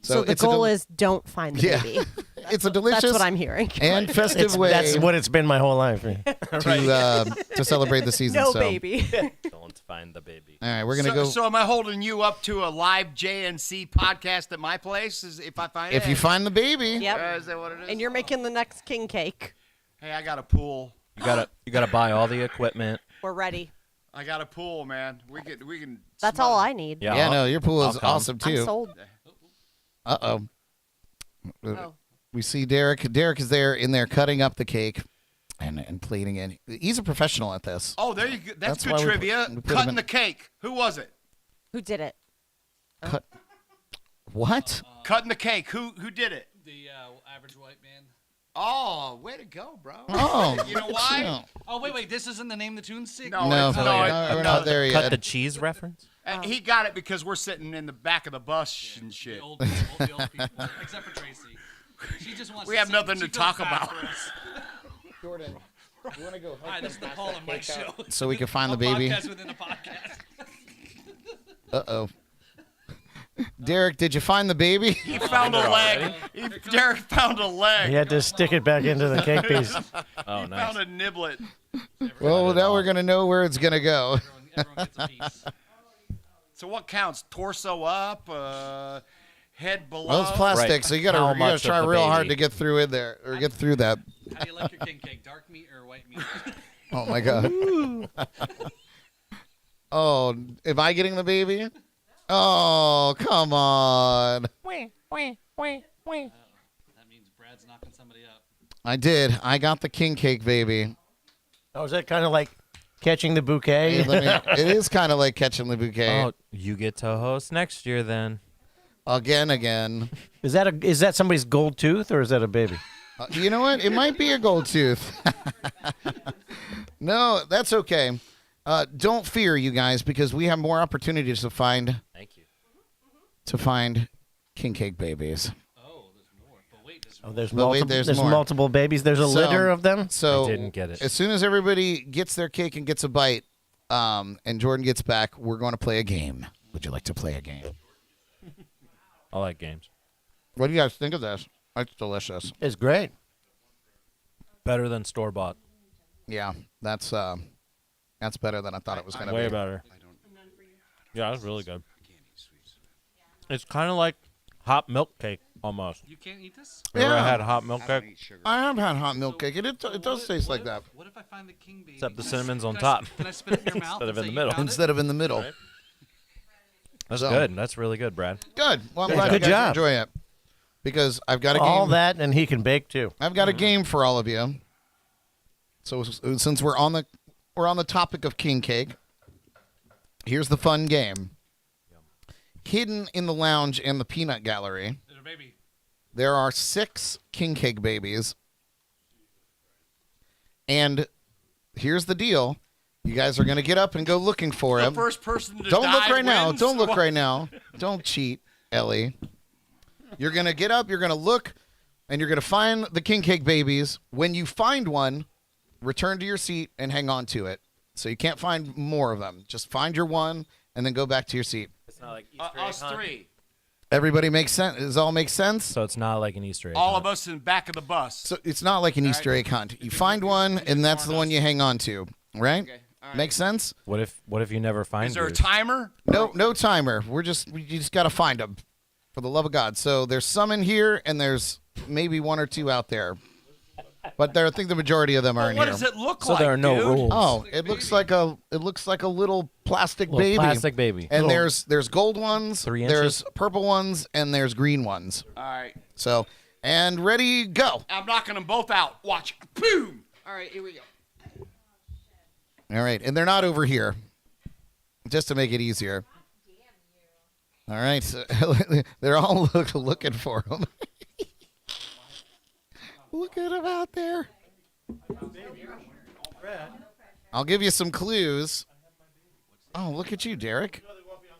So the it's a goal is don't find the Yeah. baby. it's a delicious That's what I'm hearing. and festive way That's what it's been my whole life. to celebrate the season. No so. baby. Don't find the baby. All right, we're gonna go. So am I holding you up to a live JNC podcast at my place? If I find If it? you find the baby, Yep. Is that what it is? And you're making the next king cake. Hey, I got a pool. You gotta buy all the equipment. We're ready. I got a pool, man. We can. That's all I need. Yeah, yeah, I'll- no, your pool is I'll come. awesome I'm too. sold. Uh-oh. Oh. We see Derek. Derek is there in there cutting up the cake and plating it. He's a professional at this. Oh, there you go. That's why good we trivia. put him Cutting in- the cake. Who was it? Who did it? Cut. What? Cutting the cake. Who did it? The average white man. Oh, way to go, bro. Oh, You know why? no. Oh, wait, this isn't the name of the tune sequence? No, No, no, we're not there Cut yet. the cheese reference. And he got it because we're sitting in the back of the bus and shit. The old people, the old people. Except for Tracy. She just wants We to have sing. nothing She to feels talk bad about. for us. Jordan, you want to go? Hi, this is the Paul and Mike show. So we can find A the baby. podcast within a podcast. Uh-oh. Derek, did you find the baby? He found a leg. Derek found a leg. He had to stick it back into the cake piece. Oh, He nice. found a niblet. Well, now we're gonna know where it's gonna go. Everyone gets a piece. So what counts? Torso up, head below. Well, it's plastic, Right. so you How gotta much try of the real hard baby? to get through in there or get through that. How do you like your king cake? Dark meat or white meat? Oh my god. Oh, am I getting the baby? Oh, come on. That means Brad's knocking somebody up. I did. I got the king cake baby. Oh, is that kind of like catching the bouquet? Hey, it is kind of like catching the bouquet. Oh, you get to host next year then. Again. Is that somebody's gold tooth or is that a baby? You know what? It might be a gold tooth. No, that's okay. Don't fear, you guys, because we have more opportunities to find. Thank you. To find king cake babies. Oh, there's more. But wait, there's Oh, there's But wait, multiple. there's There's more. multiple babies. There's a So- litter of them. So I didn't get it. As soon as everybody gets their cake and gets a bite, and Jordan gets back, we're going to play a game. Would you like to play a game? I like games. What do you guys think of this? It's delicious. It's great. Better than store bought. Yeah, that's better than I thought it was going to be. Way better. Yeah, that's really good. It's kind of like hot milk cake almost. You can't eat this? You ever Yeah. had hot milk cake? I have had hot milk cake, and it does taste like that. What if I find the king baby? Except the cinnamon's on Can I top. Can I spit it in your mouth? Instead of and in say the you middle. found it? Instead of in the middle. Right. That's So- good. That's really good, Brad. Good. Well, I'm Yeah, glad good you guys job. enjoy it. Because I've got a game. All that, and he can bake too. I've got a game for all of you. So since we're on the topic of king cake, here's the fun game. Hidden in the lounge and the peanut gallery, There's a baby. there are 6 king cake babies. And here's the deal. You guys are going to get up and go looking for The him. first person to Don't look die right now. wins? Don't look What? right now. Don't cheat, Ellie. You're going to get up, you're going to look, and you're going to find the king cake babies. When you find one, return to your seat and hang on to it. So you can't find more of them. Just find your one and then go back to your seat. It's not like Us three. Everybody makes sense? Does it all make sense? So it's not like an Easter egg. All hunt. of us in the back of the bus. So it's not like an Easter egg hunt. You find one, and that's the one you hang on to, right? Okay, all right. Make sense? What if you never find Is there a yours? timer? No timer. You just got to find them, for the love of God. So there's some in here, and there's maybe 1 or 2 out there, but I think the majority of them are Well, in what here. does it look So like? there are no dude? rules. Oh, it looks like a little plastic Little baby. plastic baby. And Little- there's gold ones, 3 there's inches? purple ones, and there's green ones. All right. So, and ready, go. I'm knocking them both out. Watch. Boom. All right, here we go. All right, and they're not over here, just to make it easier. All right, so they're all looking for them. Look at them out there. I'll give you some clues. Oh, look at you, Derek.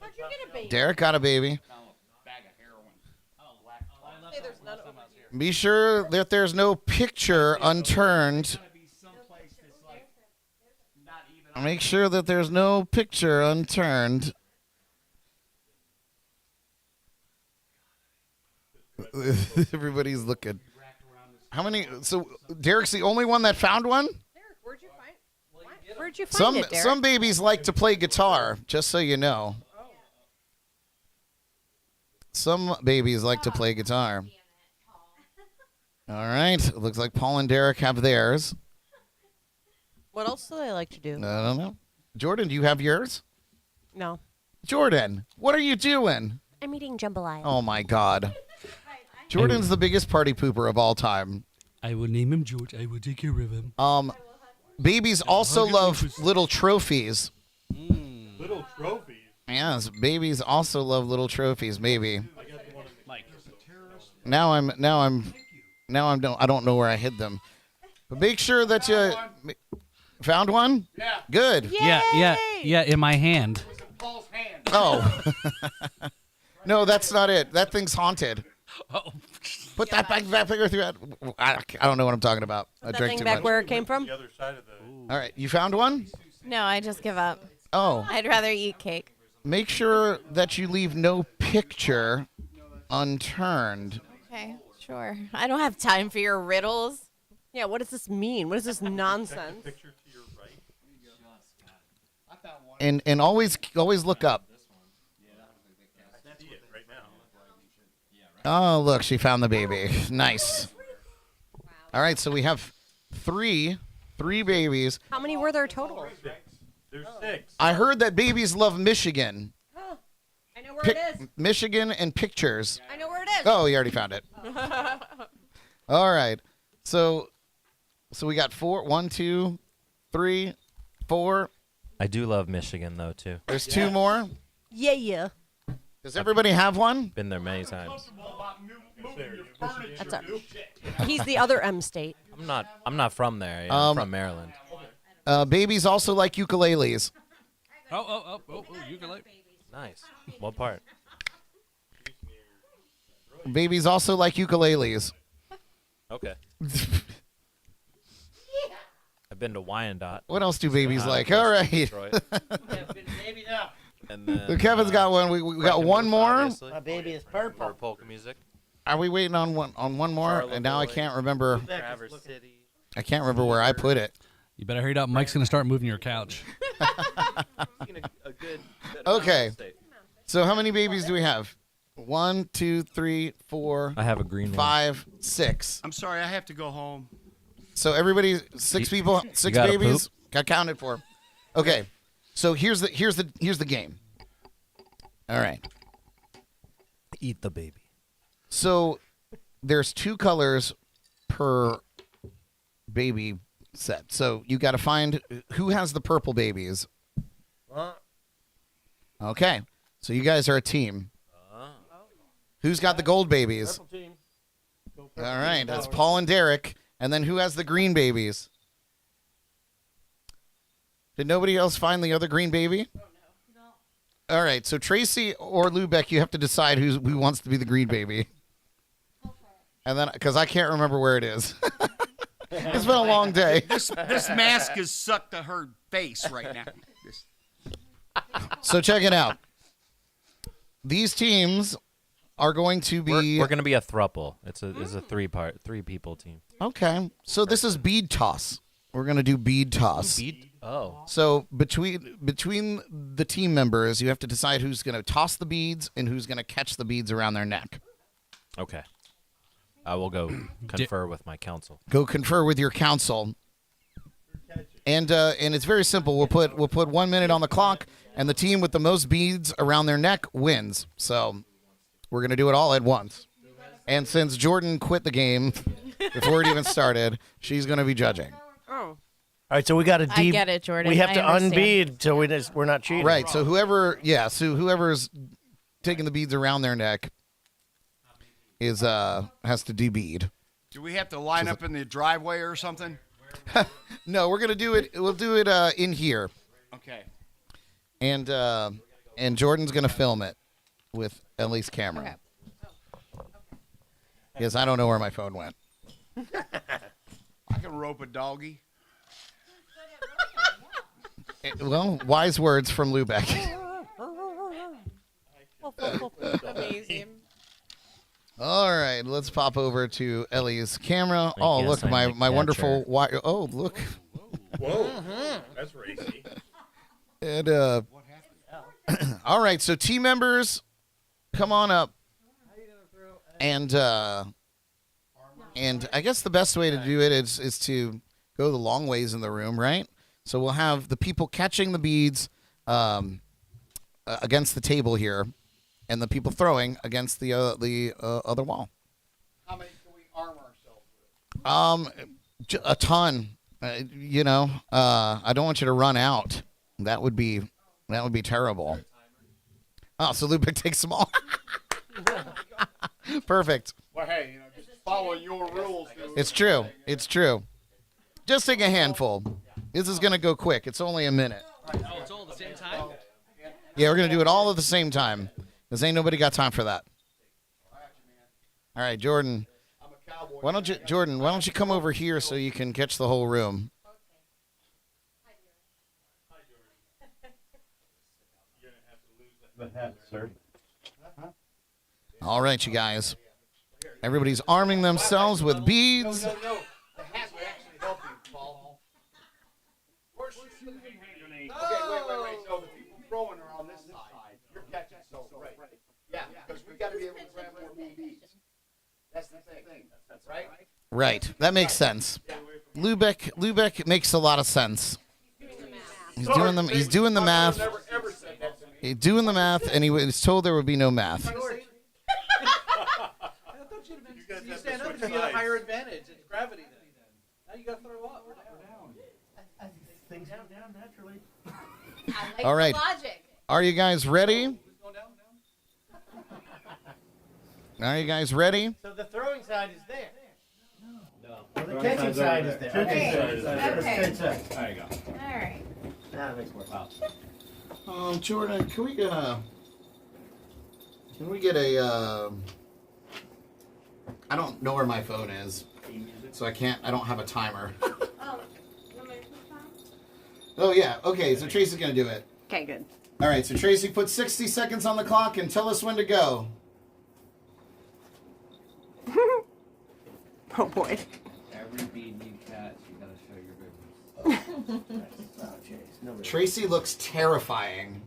How'd you get a baby? Derek got a baby. Bag of heroin. Hey, there's none of Be sure that there's no picture unturned. Make sure that there's no picture unturned. Everybody's looking. How many? So Derek's the only one that found one? Derek, where'd you find it, Derek? Some babies like to play guitar, just so you know. Some babies like to play guitar. All right. It looks like Paul and Derek have theirs. What else do they like to do? I don't know. Jordan, do you have yours? No. Jordan, what are you doing? I'm eating jambalaya. Oh, my God. Jordan's the biggest party pooper of all time. I will name him George. I will take care of him. Babies also love little trophies. Little trophies. Yes, babies also love little trophies. Maybe. Mike. I don't know where I hid them. But make sure that you found one. Yeah. Good. Yeah, in my hand. Paul's hand. Oh. No, that's not it. That thing's haunted. Oh. Put that back through that. I don't know what I'm talking about. I That drank thing too back much. where it came from? The other side of the. All right, you found one? No, I just give up. Oh, I'd rather eat cake. make sure that you leave no picture unturned. Okay, sure. I don't have time for your riddles. Yeah, what does this mean? What is this nonsense? And always look up. Oh, look, she found the baby. Nice. All right, so we have three babies. How many were there total? There's 6. I heard that babies love Michigan. I know where it is. Michigan and pictures. I know where it is. Oh, you already found it. All right. So we got 4. 1, 2, 3, 4. I do love Michigan though too. There's 2 more. Yeah. Does everybody have one? Been there many times. That's he's the other M state. I'm not from there. I'm from Maryland. Babies also like ukuleles. Oh, ukulele. Nice. What part? Babies also like ukuleles. Okay. I've been to Wyandotte. What else do babies like? All right. And then, So Kevin's got one. We got one more. obviously, My baby is purple. for polka music. Are we waiting on one more? Charlotte And now I Boy. can't remember. Traverse City. I can't remember where I put it. You better hurry up. Mike's gonna start moving your couch. Okay. So how many babies do we have? 1, 2, 3, 4, I have a green one. 5, 6. I'm sorry, I have to go home. So everybody, 6 people, 6 gotta babies got counted for. Okay. So here's the game. All right. Eat the baby. So there's 2 colors per baby set. So you got to find who has the purple babies. Okay. So you guys are a team. Who's got the gold babies? All right, that's Paul and Derek. And then who has the green babies? Did nobody else find the other green baby? No. All right, so Tracy or Lubeck, you have to decide who wants to be the green baby. And then, because I can't remember where it is. It's been a long day. This mask is sucked to her face right now. So check it out. These teams are going to be. We're going to be a thruple. It's a 3 people team. Okay. So this is bead toss. We're going to do bead toss. Bead? Oh. So between the team members, you have to decide who's going to toss the beads and who's going to catch the beads around their neck. Okay. I will go confer with my counsel. Go confer with your counsel. And it's very simple. We'll put 1 minute on the clock, and the team with the most beads around their neck wins. So we're going to do it all at once. And since Jordan quit the game before it even started, she's going to be judging. Oh. All right, so we got to I get it, Jordan. We have I to understand. unbead so we're not cheating. Right. So whoever's taking the beads around their neck is has to debead. Do we have to line up in the driveway or something? No, we're going to do it. We'll do it in here. Okay. And Jordan's going to film it with Ellie's camera. Okay. Because I don't know where my phone went. I can rope a doggy. Well, wise words from Lubeck. Amazing. All right, let's pop over to Ellie's camera. I Oh, guess look, I'm my the wonderful catcher. wire. Oh, look. Whoa. That's racy. And all right, so team members, come on up. And I guess the best way to do it is to go the long ways in the room, right? So we'll have the people catching the beads against the table here, and the people throwing against the other wall. How many can we arm ourselves with? A ton. I don't want you to run out. That would be terrible. Oh, so Lubeck takes them all. Perfect. Well, hey, just follow your rules. Dude. It's true. It's true. Just take a handful. This is going to go quick. It's only a minute. Oh, it's all at the same time? Yeah, we're going to do it all at the same time. Because ain't nobody got time for that. All right, Jordan. Why don't you come over here so you can catch the whole room? The hat, sir. All right, you guys. Everybody's arming themselves with beads. No. The hat would actually help you, Paul. Okay, wait. So the people throwing are on this side. You're catching, so right. Yeah, because we got to be able to grab more beads. That's the thing. That's right. Right. That makes sense. Lubeck makes a lot of sense. He's doing the math. He's doing the math, and he was told there would be no math. I thought you stand up and you had a higher advantage. It's gravity then. Now you got to throw up. We're down. Things down naturally. I like All right. the logic. Are you guys ready? Are you guys ready? So the throwing side is there. No. The catching side is there. Okay. There you go. All right. That makes more sense. Jordan, can we get a I don't know where my phone is, so I don't have a timer. Oh, you want me to put time? Oh yeah, okay, so Tracy's gonna do it. Okay, good. All right, so Tracy, put 60 seconds on the clock and tell us when to go. Oh boy. Every bead you catch, you gotta show your business. Tracy looks terrifying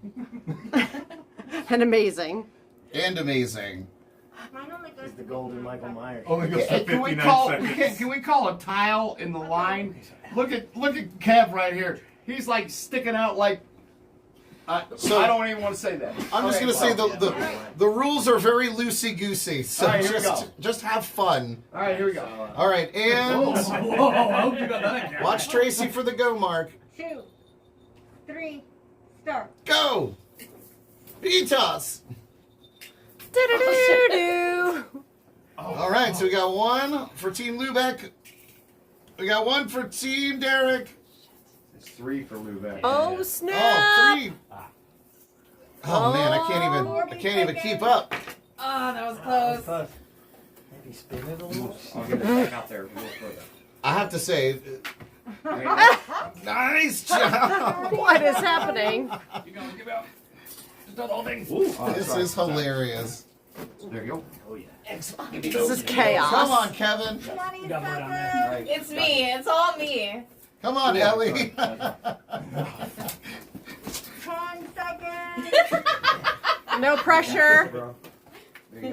And amazing. and amazing. He's the golden Michael Myers. Only goes for 59 seconds. Can we call a tile in the line? Look at Kev right here. He's like sticking out like. So I don't even want to say that. I'm just gonna say the rules are very loosey goosey, so All right, here we go. just have fun. All right, here we go. All right, and I hope you got that account. watch Tracy for the go mark. 2, 3, start. Go! Bead toss! Do-do-do-do. All right, so we got one for Team Lubeck. We got one for Team Derek. It's 3 for Lubeck. Oh snap! Oh, 3. Oh man, I can't even keep up. Oh, that was close. Maybe spin it a little. I'll get it back out there a little further. I have to say, nice job. What is happening? You go, give out. Just do the whole thing. This is hilarious. There you go. Oh yeah. This is chaos. Come on, Kevin. It's me. It's all me. Come on, Ellie. 10 seconds. No pressure. 9,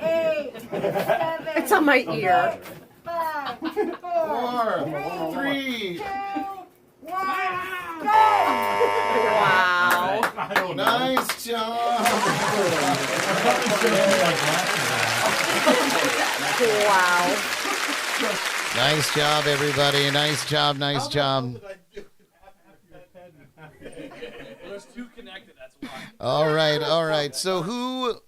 8, 7. It's on my ear. 5, 4, 4, 3. 2, 1, go! Wow. Nice job. Wow. Nice job, everybody. Nice job. Nice job. There's 2 connected, that's why. All right. So who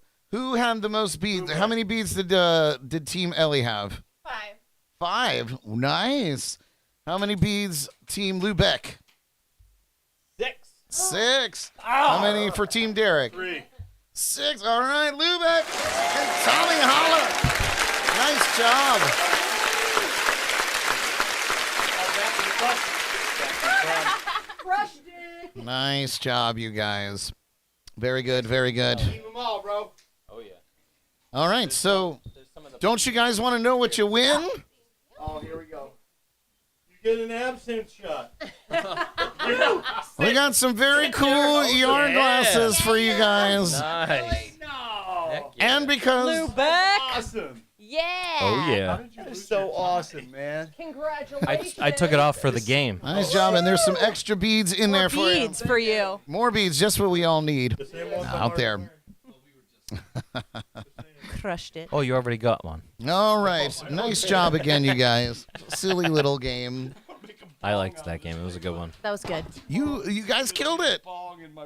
had the most beads? How many beads did Team Ellie have? 5. 5. Nice. How many beads Team Lubeck? 6. 6. How many for Team Derek? 3. 6. All right, Lubeck. And Tommy Holler. Nice job. Crushed it. Nice job, you guys. Very good. Very good. Keep them all, bro. Oh yeah. All right, so don't you guys want to know what you win? Oh, here we go. You get an absinthe shot. We got some very cool yarn glasses for you guys. Nice. No. And because Awesome. Yeah. Oh yeah. That is so awesome, man. Congratulations. I took it off for the game. nice job, and there's some extra beads in there for you. Beads for you. More beads, just what we all need out there. Crushed it. Oh, you already got one. All right, nice job again, you guys. Silly little game. I liked that game. It was a good one. That was good. You guys killed it.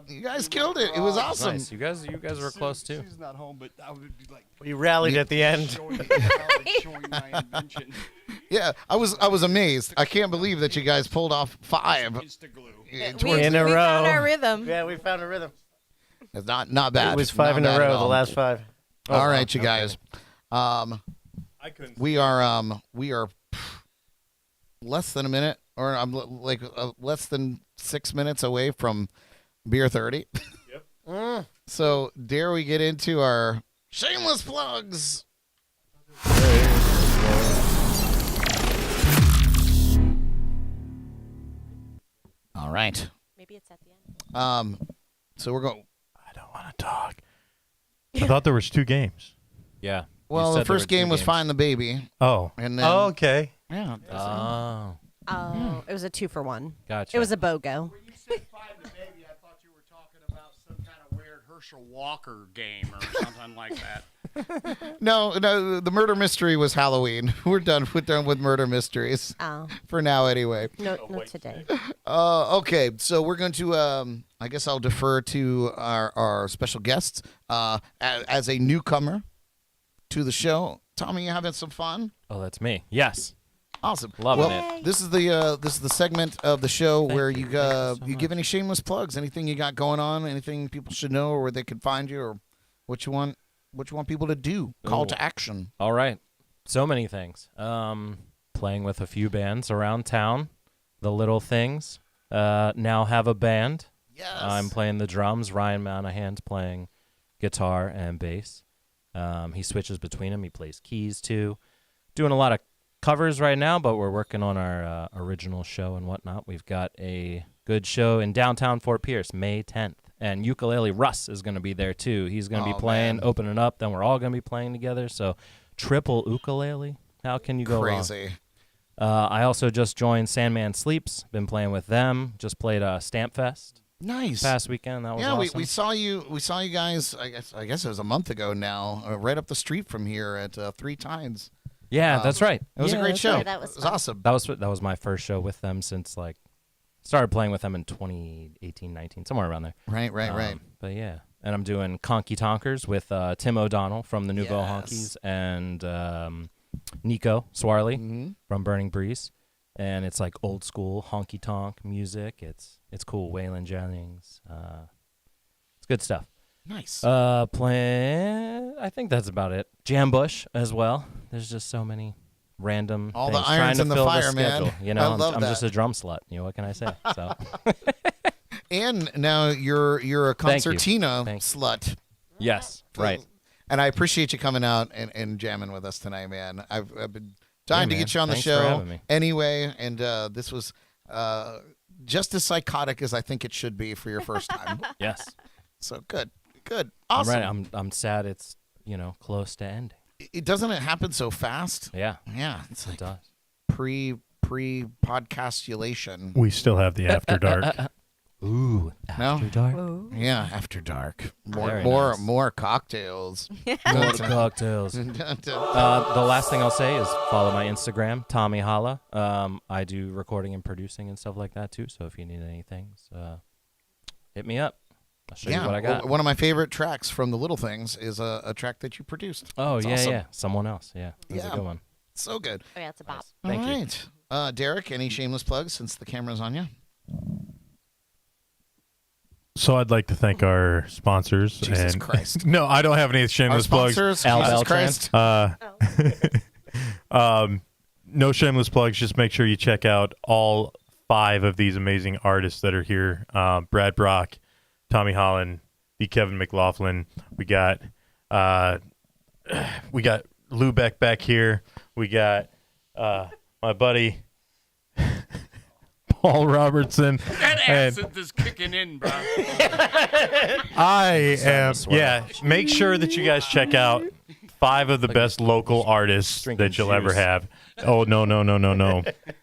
You guys killed it. It was awesome. Nice. You guys were close too. She's not home, but I would be like We rallied at the end. showing my invention. Yeah, I was amazed. I can't believe that you guys pulled off 5. Insta-glue. In a We found row. our rhythm. Yeah, we found a rhythm. It's not bad. It was 5 in Not a bad at row, the all. last 5. All right, you guys. I couldn't. We are less than a minute, or I'm like less than 6 minutes away from beer 30. Yep. So, dare we get into our shameless plugs? All right. Maybe it's at the end. So we're going. I don't want to talk. I thought there was 2 games. Yeah. Well, the first game was Find the Baby. Oh. And then, okay. Yeah. Oh, it was a 2-for-1. Gotcha. It was a BOGO. When you said Find the Baby, I thought you were talking about some kind of weird Herschel Walker game or something like that. No, the murder mystery was Halloween. We're done with murder mysteries. Oh. For now, anyway. No, not today. Okay, so we're going to, I guess I'll defer to our special guests. As a newcomer to the show, Tommy, you having some fun? Oh, that's me. Yes. Awesome. Loving it. This is the segment of the show where you give any shameless plugs, anything you got going on, anything people should know, or where they can find you, or what you want people to do. Call to action. All right. So many things. Playing with a few bands around town. The Little Things now have a band. Yes. I'm playing the drums. Ryan Monahan's playing guitar and bass. He switches between them. He plays keys too. Doing a lot of covers right now, but we're working on our original show and whatnot. We've got a good show in downtown Fort Pierce, May 10th. And Ukulele Russ is going to be there too. He's going to be playing, opening up. Then we're all going to be playing together. So triple ukulele. How can you go wrong? Crazy. I also just joined Sandman Sleeps. Been playing with them. Just played Stamp Fest. Nice. Past weekend. That was awesome. we saw you. We saw you guys. I guess it was a month ago now. Right up the street from here at 3 Times. Yeah, that's right. It was a great show. Right, that was it was awesome. That was my first show with them since started playing with them in 2018, 19, somewhere around there. Right. But yeah, and I'm doing Conky Tonkers with Tim O'Donnell from the Nouveau Honkies and Nico Swarley from Burning Breeze, and it's like old school honky tonk music. It's cool. Waylon Jennings. It's good stuff. Nice. Playing. I think that's about it. Jambush as well. There's just so many random all things the irons trying to in the fill fire, schedule. man. You know, I love I'm that. just a drum slut. You know, what can I say? So. And now you're a Thank you. concertina Thank you. slut. Yes, right. And I appreciate you coming out and jamming with us tonight, man. I've been dying to man. get you on the Thanks for show having me. anyway, and this was just as psychotic as I think it should be for your first time. Yes. So good, awesome. I'm right. I'm sad. It's close to ending. It doesn't it happen so fast? Yeah. Yeah, it's like It does. pre podcastulation. We still have the After Dark. Ooh, After Dark. Yeah, after dark. Very nice. More cocktails. More cocktails. The last thing I'll say is follow my Instagram, Tommy Holla. I do recording and producing and stuff like that too. So if you need anything, hit me up. I'll show you what I got. One of my favorite tracks from The Little Things is a track that you produced. Oh, It's yeah, awesome. yeah. Someone else. Yeah. That's a good one. So good. Oh, yeah, it's a bop. Thank All you. right. Derek, any shameless plugs since the camera's on you? So I'd like to thank our sponsors. Jesus and Christ. No, I don't have any shameless plugs. sponsors, Al Jesus Beltran. Christ. No shameless plugs. Just make sure you check out all 5 of these amazing artists that are here. Brad Brock, Tommy Holland, B. Kevin McLaughlin. We got Lou Beck back here. We got my buddy Paul Robertson. That and absinthe is kicking in, bro. I am. Yeah, make sure that you guys check out 5 of the best local artists that you'll ever juice. have. Oh, no.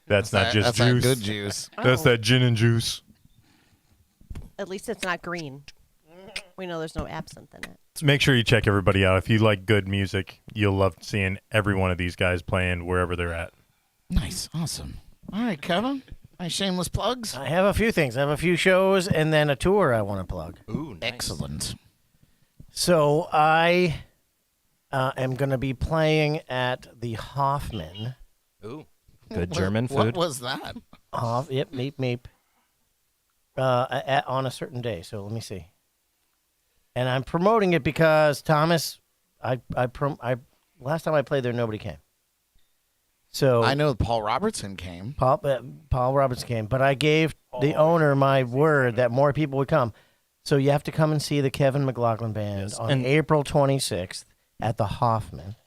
That's not just That's that juice. good juice. That's that gin and juice. At least it's not green. We know there's no absinthe in it. So make sure you check everybody out. If you like good music, you'll love seeing every one of these guys playing wherever they're at. Nice. Awesome. All right, Kevin. Any shameless plugs? I have a few things. I have a few shows and then a tour I want to plug. Ooh, nice. Excellent. So I am going to be playing at the Hoffman. Ooh. Good German What food. was that? Yep, meep. On a certain day. So let me see. And I'm promoting it because Thomas, last time I played there, nobody came. So I know Paul Robertson came. Paul Robertson came, but I gave the owner my word that more people would come. So you have to come and see the Kevin McLaughlin Band on and- April 26th at the Hoffman.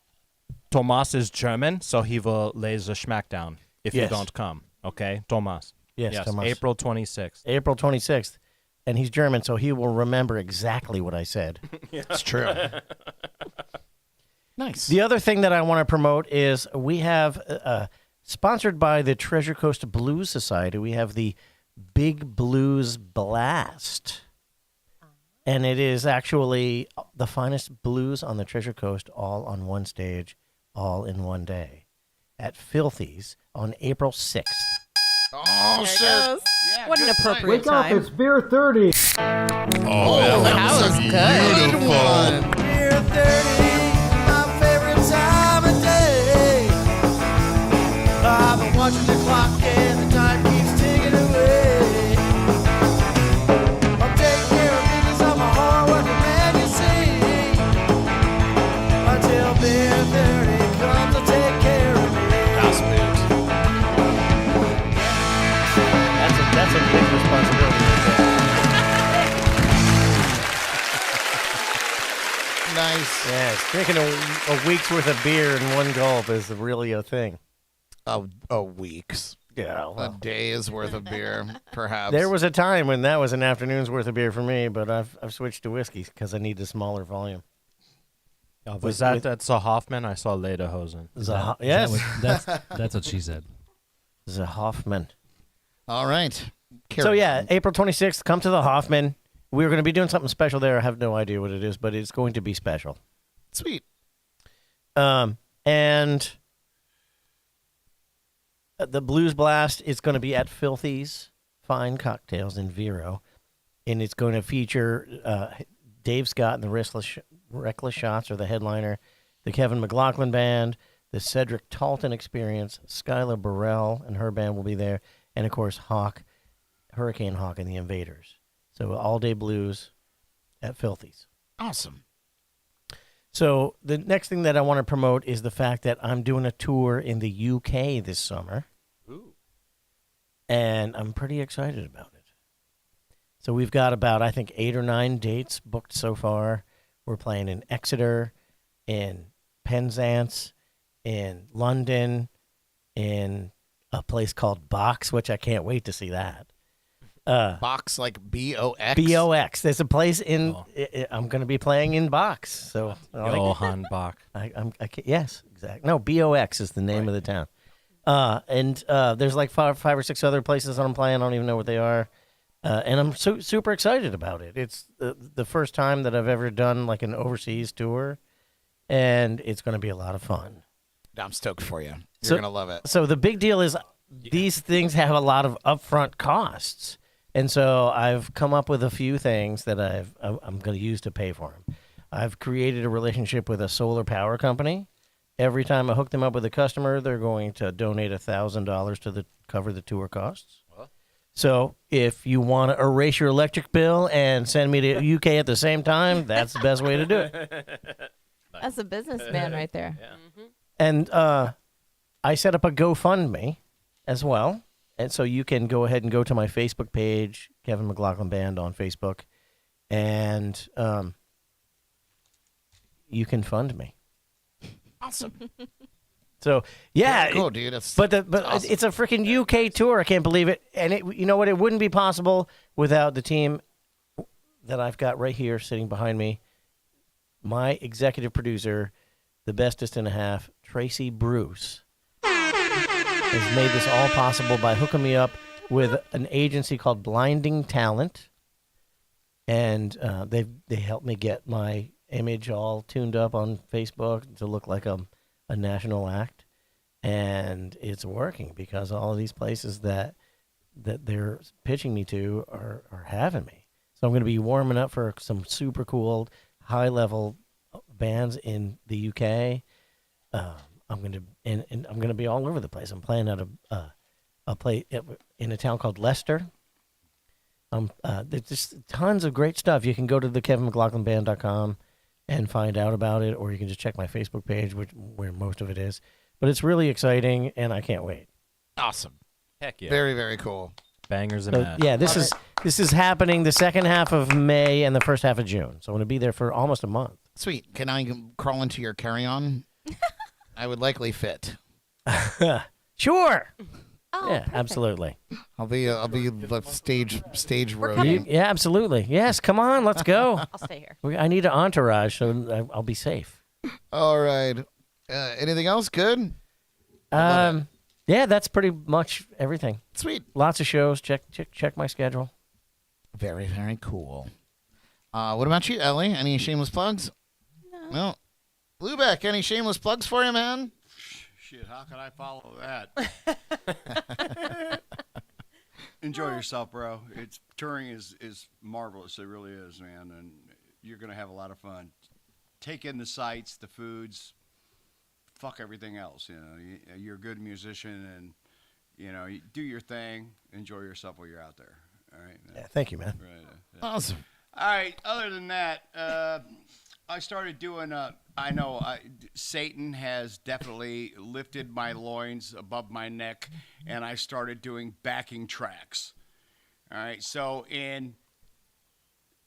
Thomas is German, so he will lay the smackdown if you Yes. don't come. Okay, Thomas. Yes, Thomas. April 26th. April 26th. And he's German, so he will remember exactly what I said. It's true. Nice. The other thing that I want to promote is we have, sponsored by the Treasure Coast Blues Society, we have the Big Blues Blast. And it is actually the finest blues on the Treasure Coast, all on one stage, all in one day, at Filthy's on April 6th. Oh, shit. Yeah, what an appropriate Wake up, time. it's beer 30. Oh, that was a good one. Beer 30, my favorite time of day. I've been watching the clock and the time keeps ticking away. I'm taking care of business, I'm a hard-working man, you see. Until beer 30 comes to take care of me. House moves. That's a big responsibility. Nice. Yes, drinking a week's worth of beer in one gulp is really a thing. A week's. Yeah, A well, day's worth of beer, perhaps. there was a time when that was an afternoon's worth of beer for me, but I've switched to whiskey because I need the smaller volume. Was that's a Hoffman? I saw Lederhosen. Yes, That's what she said. it's a Hoffman. All right. So yeah, April 26th, come to the Hoffman. We're going to be doing something special there. I have no idea what it is, but it's going to be special. Sweet. And the Blues Blast is going to be at Filthy's Fine Cocktails in Vero, and it's going to feature Dave Scott and the Reckless Shots are the headliner, the Kevin McLaughlin Band, the Cedric Talton Experience, Skylar Burrell and her band will be there, and of course Hurricane Hawk and the Invaders. So all-day blues at Filthy's. Awesome. So the next thing that I want to promote is the fact that I'm doing a tour in the UK this summer. Ooh. And I'm pretty excited about it. So we've got about, I think, 8 or 9 dates booked so far. We're playing in Exeter, in Penzance, in London, in a place called Box, which I can't wait to see that. Box, like B-O-X? B-O-X. There's a place in, I'm going to be playing in Box. So Johann Bach. Yes, exactly. No, B-O-X is the name of the town. And there's like five or six other places that I'm playing. I don't even know what they are. And I'm super excited about it. It's the first time that I've ever done like an overseas tour, and it's going to be a lot of fun. I'm stoked for you. You're going to love it. So the big deal is these things have a lot of upfront costs. And so I've come up with a few things that I'm going to use to pay for them. I've created a relationship with a solar power company. Every time I hook them up with a customer, they're going to donate $1,000 to cover the tour costs. So if you want to erase your electric bill and send me to UK at the same time, that's the best way to do it. That's a businessman right there. And I set up a GoFundMe as well. And so you can go ahead and go to my Facebook page, Kevin McLaughlin Band on Facebook, and you can fund me. Awesome. So yeah, cool, dude. But awesome. it's a freaking UK tour. I can't believe it. And you know what? It wouldn't be possible without the team that I've got right here sitting behind me. My executive producer, the bestest and a half, Tracy Bruce, has made this all possible by hooking me up with an agency called Blinding Talent, and they helped me get my image all tuned up on Facebook to look like a national act, and it's working because all of these places that they're pitching me to are having me. So I'm going to be warming up for some super cool high level bands in the UK. I'm going to be all over the place. I'm playing at a play in a town called Leicester. There's just tons of great stuff. You can go to the kevinmclaughlinband.com and find out about it, or you can just check my Facebook page, where most of it is. But it's really exciting, and I can't wait. Awesome. Heck yeah. Very, very cool. Bangers and So, mash. yeah, this This is happening the second half of May and the first half of June. So I'm going to be there for almost a month. Sweet. Can I crawl into your carry-on? I would likely fit. Sure. Oh, yeah, perfect. absolutely. I'll be the stage road. Yeah, absolutely. Yes, come on, let's go. I'll stay here. I need an entourage, so I'll be safe. All right. Anything else? Good. Yeah, that's pretty much everything. Sweet. Lots of shows. Check my schedule. Very, very cool. What about you, Ellie? Any shameless plugs? No. Lubeck, any shameless plugs for you, man? Shit, how can I follow that? Enjoy yourself, bro. Touring is marvelous. It really is, man, and you're gonna have a lot of fun. Take in the sights, the foods. Fuck everything else. You know, you're a good musician, and you know, you do your thing. Enjoy yourself while you're out there. All right. Yeah, thank you, man. Right. Awesome. All right. Other than that, I started doing. I know Satan has definitely lifted my loins above my neck, and I started doing backing tracks. All right. So in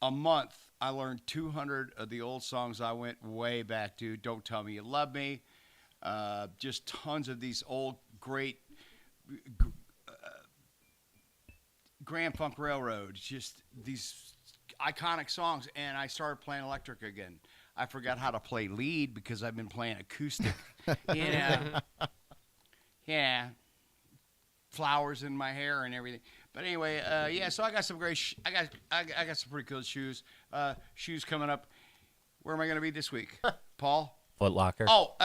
a month, I learned 200 of the old songs I went way back to. Don't Tell Me You Love Me. Just tons of these old great Grand Funk Railroad, just these iconic songs, and I started playing electric again. I forgot how to play lead because I've been playing acoustic. Yeah, flowers in my hair and everything. But anyway, yeah. So I got some great. I got some pretty cool shoes. Shoes coming up. Where am I going to be this week, Paul? Foot Locker. Oh,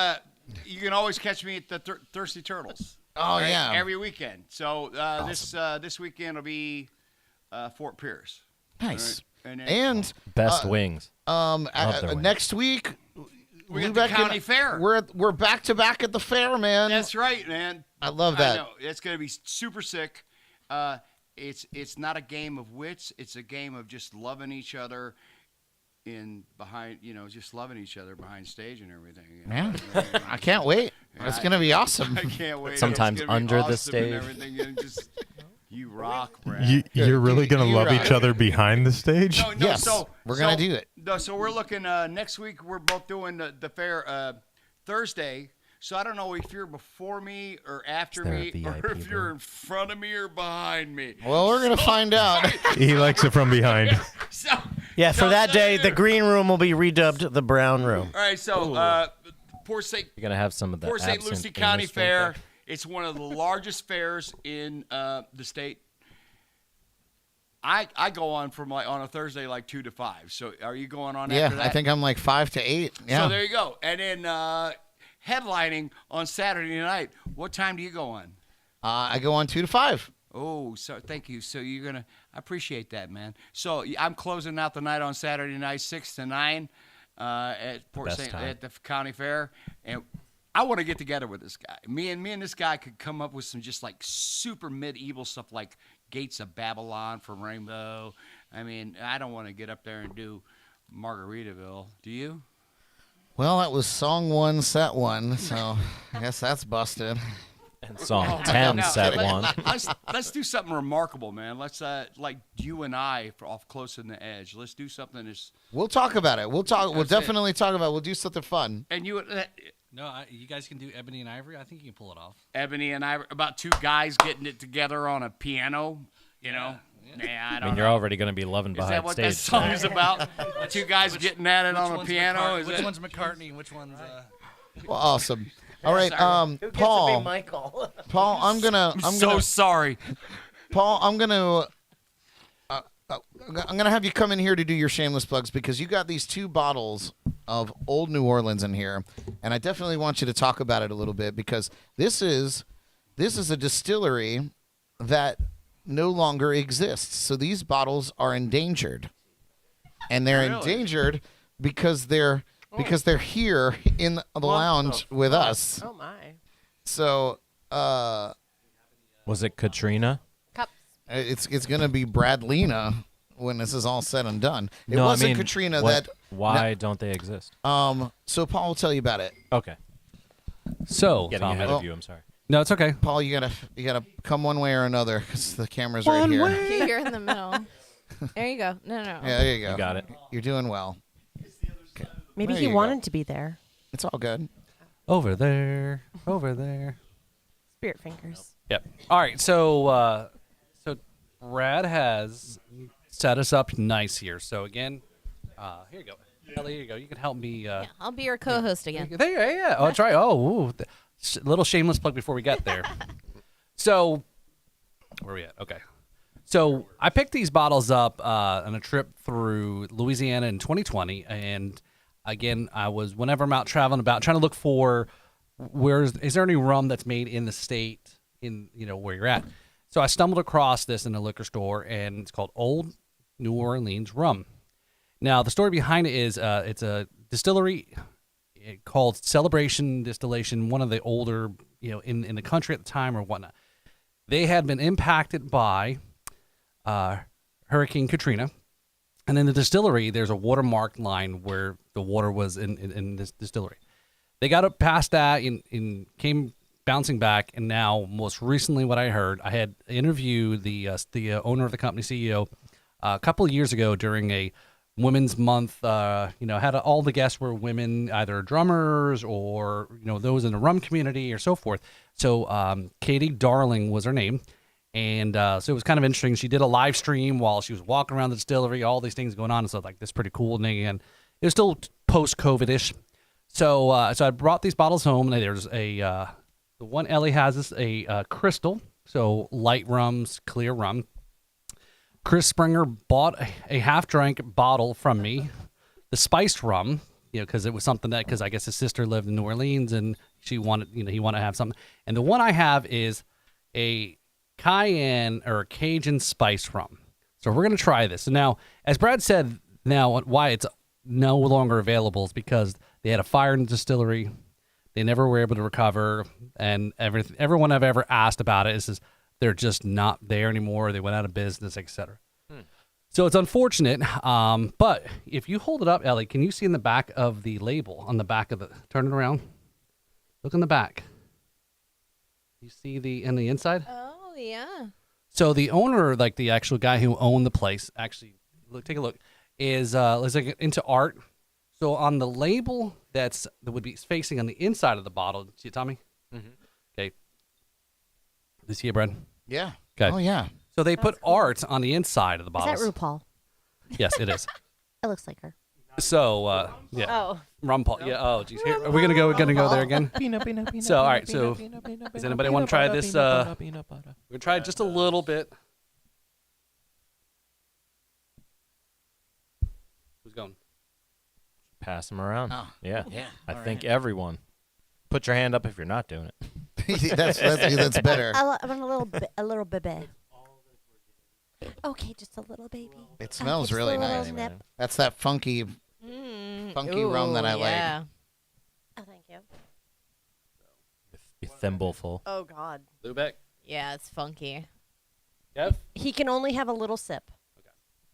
you can always catch me at the Thirsty Turtles. Oh, yeah. Every weekend. So awesome. This weekend will be Fort Pierce. Nice. Right? And best wings. Next week we got the county fair. We're back to back at the fair, man. That's right, man. I love that. I know. It's gonna be super sick. It's not a game of wits. It's a game of just loving each other. Just loving each other behind stage and everything. Yeah, I can't wait. It's gonna be awesome. I can't wait. Sometimes under the stage. And everything. And just, you rock, Brad. You're really gonna love each other behind the stage? No, yes, we're gonna do it. No, so we're looking next week. We're both doing the fair Thursday. So I don't know if you're before me or after me, or if you're in front of me or behind me. Well, we're gonna find out. He likes it from behind. For that day, the green room will be redubbed the brown room. All right, so Port St. You're gonna have some of the Port St. absinthe Lucie in County this drink Fair. there. It's one of the largest fairs in the state. I go on from on a Thursday 2 to 5. So are you going on? Yeah, after that? I think I'm 5 to 8. Yeah. So there you go. And then headlining on Saturday night. What time do you go on? I go on 2 to 5. Oh, so thank you. So you're gonna. I appreciate that, man. So I'm closing out the night on Saturday night, 6 to 9, at Port St. at the county fair, and I want to get together with this guy. Me and this guy could come up with some just super medieval stuff like Gates of Babylon from Rainbow. I mean, I don't want to get up there and do Margaritaville. Do you? Well, that was song 1, set 1, so I guess that's busted. And song 10, set 1. Let's do something remarkable, man. Let's like you and I off Close in the Edge. Let's do something that's. We'll talk about it. We'll definitely talk about it. We'll do something fun. And you. No, you guys can do Ebony and Ivory. I think you can pull it off. Ebony and Ivory, about two guys getting it together on a piano. You know. Yeah, I don't you're know. already going to be loving behind Is that what stage. that song is about? Two guys getting at it on a piano? Which one's McCartney and which one's... Well, awesome. All right, Who gets Paul. to be Michael? Paul, I'm so sorry. Paul, I'm gonna have you come in here to do your shameless plugs because you got these 2 bottles of Old New Orleans in here, and I definitely want you to talk about it a little bit because this is a distillery that no longer exists. So these bottles are endangered, and they're endangered because they're here in the lounge with us. Oh my! So, Was it Katrina? Cups. It's gonna be Bradlina when this is all said and done. It No, wasn't I mean, Katrina what- Why don't they exist? So Paul will tell you about it. Okay. So, Getting ahead of you, I'm sorry. No, it's okay. Paul, you gotta come one way or another because the camera's right here. You're in the middle. There you go. No. Yeah, there you go. You got it. You're doing well. Maybe There he you wanted go. to be there. It's all good. Over there. Over there. Spirit fingers. Yep. All right. So Brad has set us up nice here. So again, here you go. Ellie, here you go. You can help me. Yeah, I'll be your co-host again. There, yeah. Oh, that's right. Oh, little shameless plug before we get there. So, where are we at? Okay. So I picked these bottles up on a trip through Louisiana in 2020, and again, whenever I'm out traveling about trying to look for is there any rum that's made in the state in where you're at. So I stumbled across this in a liquor store, and it's called Old New Orleans Rum. Now, the story behind it is it's a distillery called Celebration Distillation, one of the older, in the country at the time or whatnot. They had been impacted by Hurricane Katrina. And in the distillery, there's a watermarked line where the water was in this distillery. They got up past that and came bouncing back. And now, most recently, what I heard, I had interviewed the owner of the company, CEO, a couple of years ago during a Women's Month. Had all the guests were women, either drummers or those in the rum community or so forth. So Katie Darling was her name, and so it was kind of interesting. She did a live stream while she was walking around the distillery, all these things going on, and so like this is pretty cool. And again, it was still post COVID-ish. So I brought these bottles home, and there's the one Ellie has is a crystal, so light rums, clear rum. Chris Springer bought a half-drank bottle from me, the spiced rum, because it was something because I guess his sister lived in New Orleans and he wanted to have something. And the one I have is a cayenne or Cajun spiced rum. So we're going to try this. So now, as Brad said, now why it's no longer available is because they had a fire in the distillery. They never were able to recover, and everyone I've ever asked about it is they're just not there anymore. They went out of business, etc. So it's unfortunate. But if you hold it up, Ellie, can you see in the back of the label, on the back of turn it around. Look in the back. You see in the inside? Oh, yeah. So the owner, like the actual guy who owned the place, actually, take a look, is like into art. So on the label that would be facing on the inside of the bottle, see it, Tommy? Mm-hmm. Okay. Do you see it, Brad? Yeah. Okay. Oh, yeah. So they put art on the inside of the bottle. Is that RuPaul? Yes, it is. It looks like her. So, yeah. Oh. Rum Paul. Yeah. Oh, geez. Here, are we gonna go there again? So, all right. So, does anybody want to try this? We're gonna try just a little bit. Who's going? Pass them around. Oh, yeah. yeah. I All think right. everyone. Put your hand up if you're not doing it. that's better. I want a little baby. Okay, just a little baby. It smells just really a little nice. nip. That's that funky rum that I yeah. Oh, thank you. Your thimble full. Oh God. Lubeck. Yeah, it's funky. Kev? He can only have a little sip.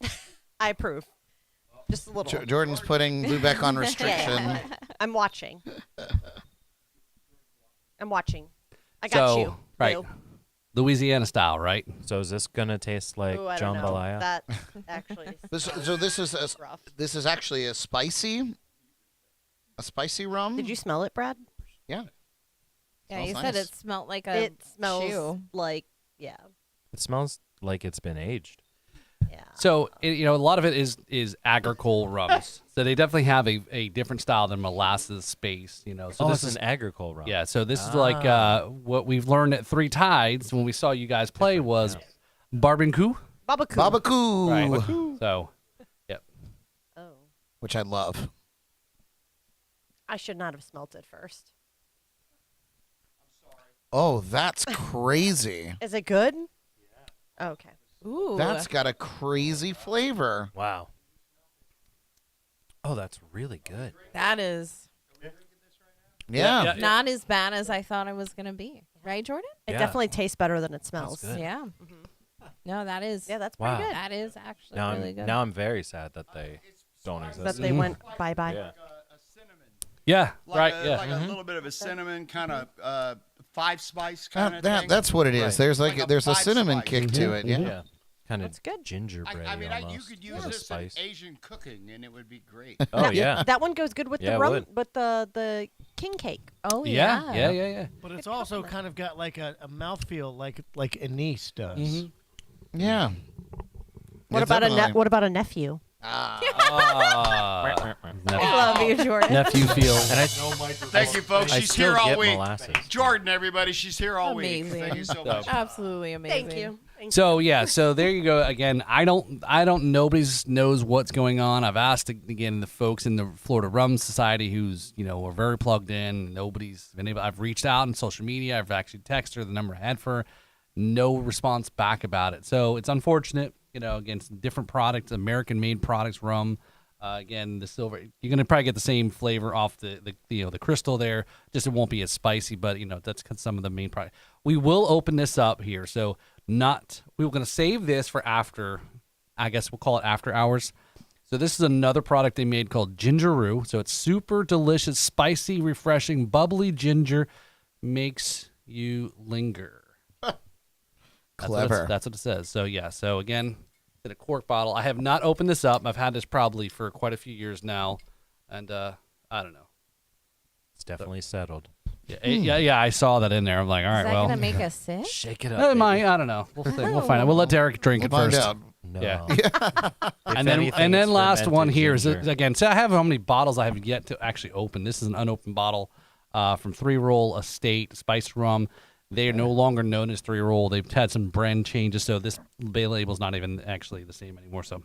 Okay. I approve. Just a little. Jordan's putting Lubeck on restriction. Yeah. I'm watching. I got you. Right. Lou. Louisiana style, right? So is this gonna taste like Ooh, I don't know. jambalaya? That actually. This is actually a spicy rum. Did you smell it, Brad? Yeah. Yeah, Smells you nice. said it smelled like a It smells shoe. like It smells like it's been aged. Yeah. So a lot of it is agricole rums. So they definitely have a different style than molasses space. So This is an agricole rum. Yeah. So this is like what we've learned at Three Tides when we saw you guys play was barbecue. Babacoo. Right. So, yep. Oh. Which I love. I should not have smelt it first. Oh, that's crazy. Is it good? Yeah. Okay. Ooh. That's got a crazy flavor. Wow. Oh, that's really good. That is Yeah. not as bad as I thought it was going to be. Right, Jordan? It definitely tastes better than it smells. Good. Yeah. No, that is. Yeah, that's Wow. pretty good. That is actually Now really good. Now I'm very sad that they don't exist. That they went bye-bye. Yeah. Yeah. Like right. like a little bit of a cinnamon kind of five spice kind of thing. That's what it is. Right. There's Like there's a five cinnamon spice. kick to it. Yeah. Kind of That's good. gingerbread. I mean, you almost, could use as a this in spice. Asian cooking, and it would be great. Oh yeah. That one goes good with Yeah, the it rum, would. with the king cake. Oh Yeah. But it's also kind of got like a mouthfeel like anise does. Mm-hmm. Yeah. What Yeah, about definitely. what about a nephew? I love you, Jordan. Nephew feel. And I, Thank you, folks. I She's still here all get week. molasses. Jordan, everybody, she's here all Amazing. week. Thank you so much. Absolutely amazing. Thank you. So yeah, so there you go. Again, I don't. Nobody knows what's going on. I've asked again the folks in the Florida Rum Society, who's are very plugged in. Nobody's been able. I've reached out on social media. I've actually texted her the number I had for her. No response back about it. So it's unfortunate. Again, it's different products, American-made products, rum. Again, the silver. You're gonna probably get the same flavor off the crystal there. Just it won't be as spicy, but that's some of the main product. We will open this up here. So. We were going to save this for after, I guess we'll call it after hours. So this is another product they made called Gingeroo. So it's super delicious, spicy, refreshing, bubbly ginger, makes you linger. Clever. That's what it says. So yeah, so again, in a cork bottle. I have not opened this up. I've had this probably for quite a few years now. And I don't know. It's definitely settled. Yeah, I saw that in there. I'm like, all right, Is that well. gonna make us sick? Shake it up. I don't know. We'll see. We'll find out. We'll let Derek drink it find first. out. No. Yeah. If and anything, then it's last one fermented here is ginger. again. So I have how many bottles I have yet to actually open. This is an unopened bottle from 3 Roll Estate Spiced Rum. They are no longer known as 3 Roll. They've had some brand changes, so this bay label is not even actually the same anymore. So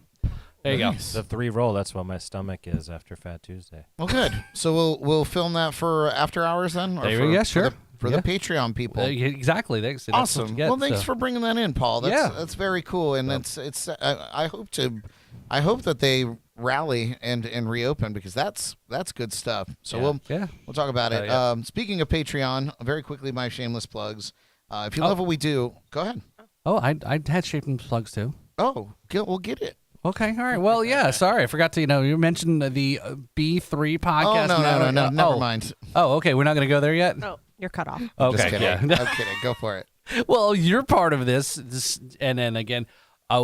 there you go. The 3 Roll. That's what my stomach is after Fat Tuesday. Well, good. So we'll film that for after hours then. Or There for, we go, sure. For the Patreon people. Exactly. That's what Awesome. you get, Well, thanks so. for bringing that in, Paul. That's very cool, and it's. I hope that they rally and reopen because that's good stuff. So we'll talk about it. Yeah. Speaking of Patreon, very quickly, my shameless plugs. If you love what we do, go ahead. Oh, I had shameless plugs too. Oh, we'll get it. Okay, all right. Well, yeah. Sorry, I forgot to. You mentioned the B3 podcast. Oh no, never mind. Oh, okay. We're not going to go there yet. Oh, you're cut off. Okay, Just kidding. yeah. I'm kidding. Go for it. Well, you're part of this, and then again,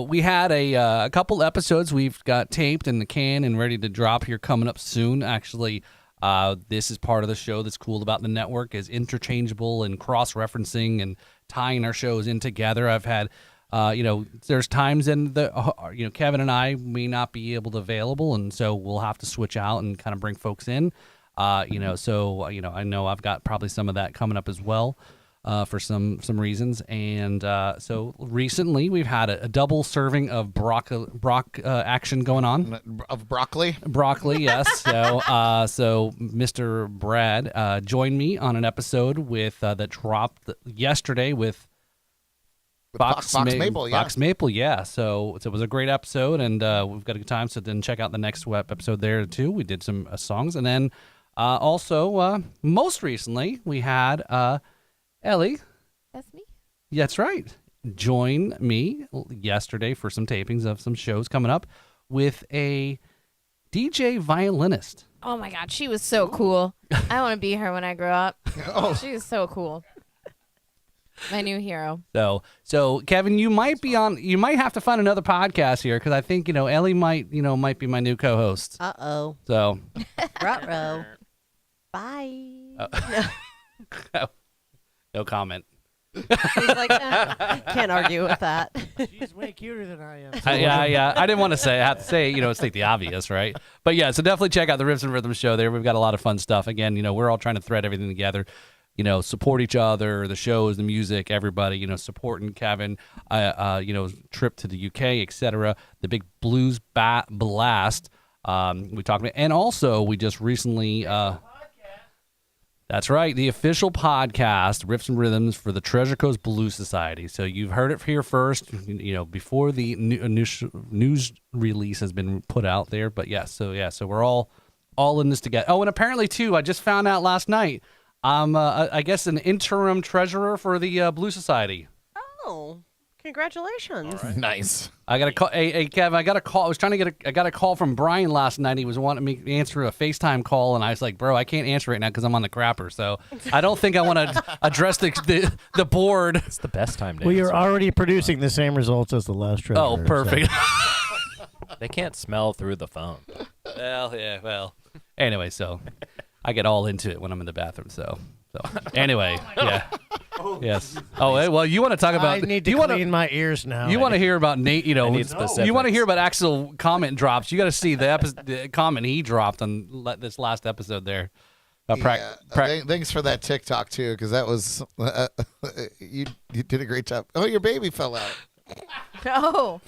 we had a couple episodes we've got taped in the can and ready to drop here coming up soon. Actually, this is part of the show that's cool about the network is interchangeable and cross-referencing and tying our shows in together. I've had. There's times in the, Kevin and I may not be able to available, and so we'll have to switch out and kind of bring folks in. I know I've got probably some of that coming up as well, for some reasons. And so recently we've had a double serving of action going on. Of broccoli? Broccoli, yes. So Mr. Brad joined me on an episode with that dropped yesterday with Fox Maple, yeah. Fox Maple, yeah. So it was a great episode, and we've got a good time. So then check out the next episode there too. We did some songs, and then also most recently we had Ellie. That's me. That's right. Join me yesterday for some tapings of some shows coming up with a DJ violinist. Oh my God, she was so cool. I want to be her when I grow up. She was so cool. My new hero. So Kevin, you might have to find another podcast here because I think Ellie might be my new co-host. Uh-oh. So Ruh-roh. Bye. No comment. He's like, can't argue with that. She's way cuter than I am. Yeah. I didn't want to say. I have to say, state the obvious, right? But yeah, so definitely check out the Ribs and Rhythm show there. We've got a lot of fun stuff. Again, we're all trying to thread everything together. Support each other, the shows, the music, everybody, supporting Kevin, trip to the UK, etc. The big blues blast we talked about. And also, we just recently, that's right, the official podcast, Riffs and Rhythms for the Treasure Coast Blues Society. So you've heard it here first, before the news release has been put out there. But so we're all in this together. Oh, and apparently, too, I just found out last night, I'm, I guess, an interim treasurer for the Blue Society. Oh, Congratulations. Nice. I got a call. Hey, Kev, I got a call. I got a call from Brian last night. He was wanting me to answer a FaceTime call, and I was like, bro, I can't answer right now because I'm on the crapper. So I don't think I want to address the board. It's the best time to Well, you're answer. already producing the same results as the last trip. Oh, perfect. They can't smell through the phone. Well, yeah, well. Anyway, so I get all into it when I'm in the bathroom. So anyway, yeah. Yes. Oh, hey, well, you want to talk about? I need to clean my ears now. You want to hear about Nate? You know, need specifics. you want to hear about Axel comment drops? You got to see the comment he dropped on this last episode there. Thanks for that TikTok too, because that was you did a great job. Oh, your baby fell out. Oh,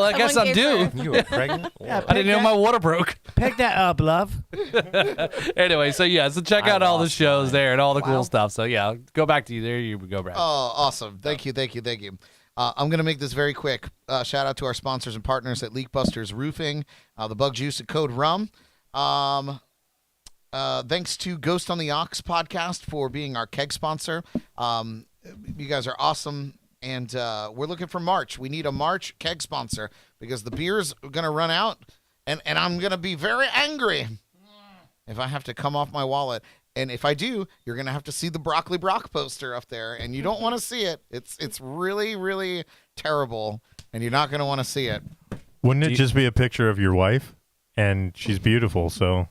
I guess I'm due. You were pregnant? I didn't know my water broke. Pick that up, love. Anyway, so check out all the shows there and all the cool stuff. So yeah, go back to you. There you go, Brad. Oh, awesome. Thank you. I'm going to make this very quick. Shout out to our sponsors and partners at Leakbusters Roofing, the Bug Juice and Code Rum. Thanks to Ghost on the Ox podcast for being our keg sponsor. You guys are awesome. And we're looking for March. We need a March keg sponsor because the beer's going to run out, and I'm going to be very angry if I have to come off my wallet. And if I do, you're going to have to see the Broccoli Brock poster up there, and you don't want to see it. It's really, really terrible, and you're not going to want to see it. Wouldn't it just be a picture of your wife? And she's beautiful, so.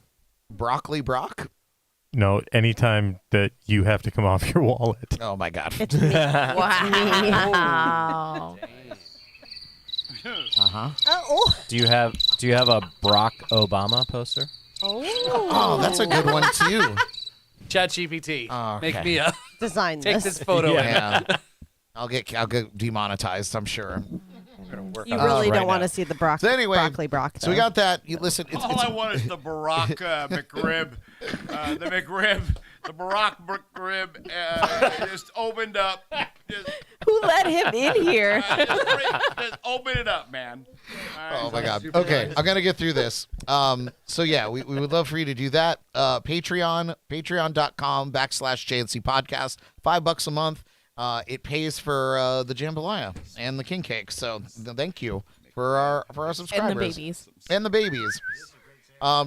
Broccoli Brock? No, anytime that you have to come off your wallet. Oh, my God. It's me. Wow. Uh-huh. Oh. Do you have a Barack Obama poster? Oh, that's a good one, too. ChatGPT. Oh, okay. Make me a design take this. this photo. Yeah. I'll get demonetized, I'm sure. You really don't want to see the So anyway, broccoli brock. So we got that. You listen. All I want is the Barack McRib, the Barack McRib just opened up. Who let him in here? Just open it up, man. Oh my God. Okay, I'm gonna get through this. So yeah, we would love for you to do that. Patreon.com/JNC podcast. $5 a month. It pays for the jambalaya and the king cake. So thank you for our subscribers And the babies.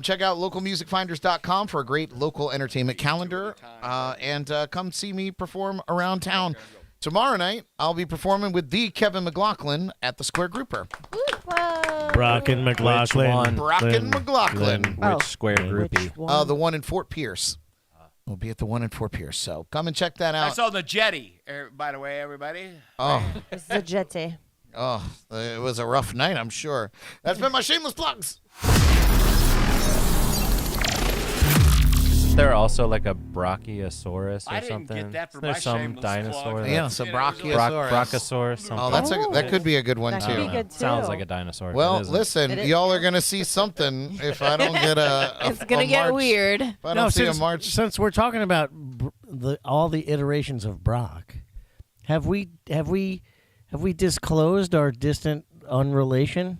Check out localmusicfinders.com for a great local entertainment calendar, and come see me perform around town. Tomorrow night, I'll be performing with the Kevin McLaughlin at the Square Grouper. Brock and McLaughlin. Brock and McLaughlin. Which Square groupie? The one in Fort Pierce. We'll be at the one in Fort Pierce, so come and check that out. That's on the jetty, by the way, everybody. Oh, It's the jetty. Oh, it was a rough night, I'm sure. That's been my shameless plugs. Isn't there also like a Brachiosaurus or I didn't something? get that for Isn't there my some shameless dinosaur? plug. Yeah, so Brachiosaurus. Brachiosaurus. Something. Oh, that could be a good one That too. could be good too. Sounds like a dinosaur. Well, It isn't. listen, y'all are gonna see something if I don't get It's gonna get March, weird. If I don't see a March. Since we're talking about all the iterations of Brock, have we disclosed our distant unrelation?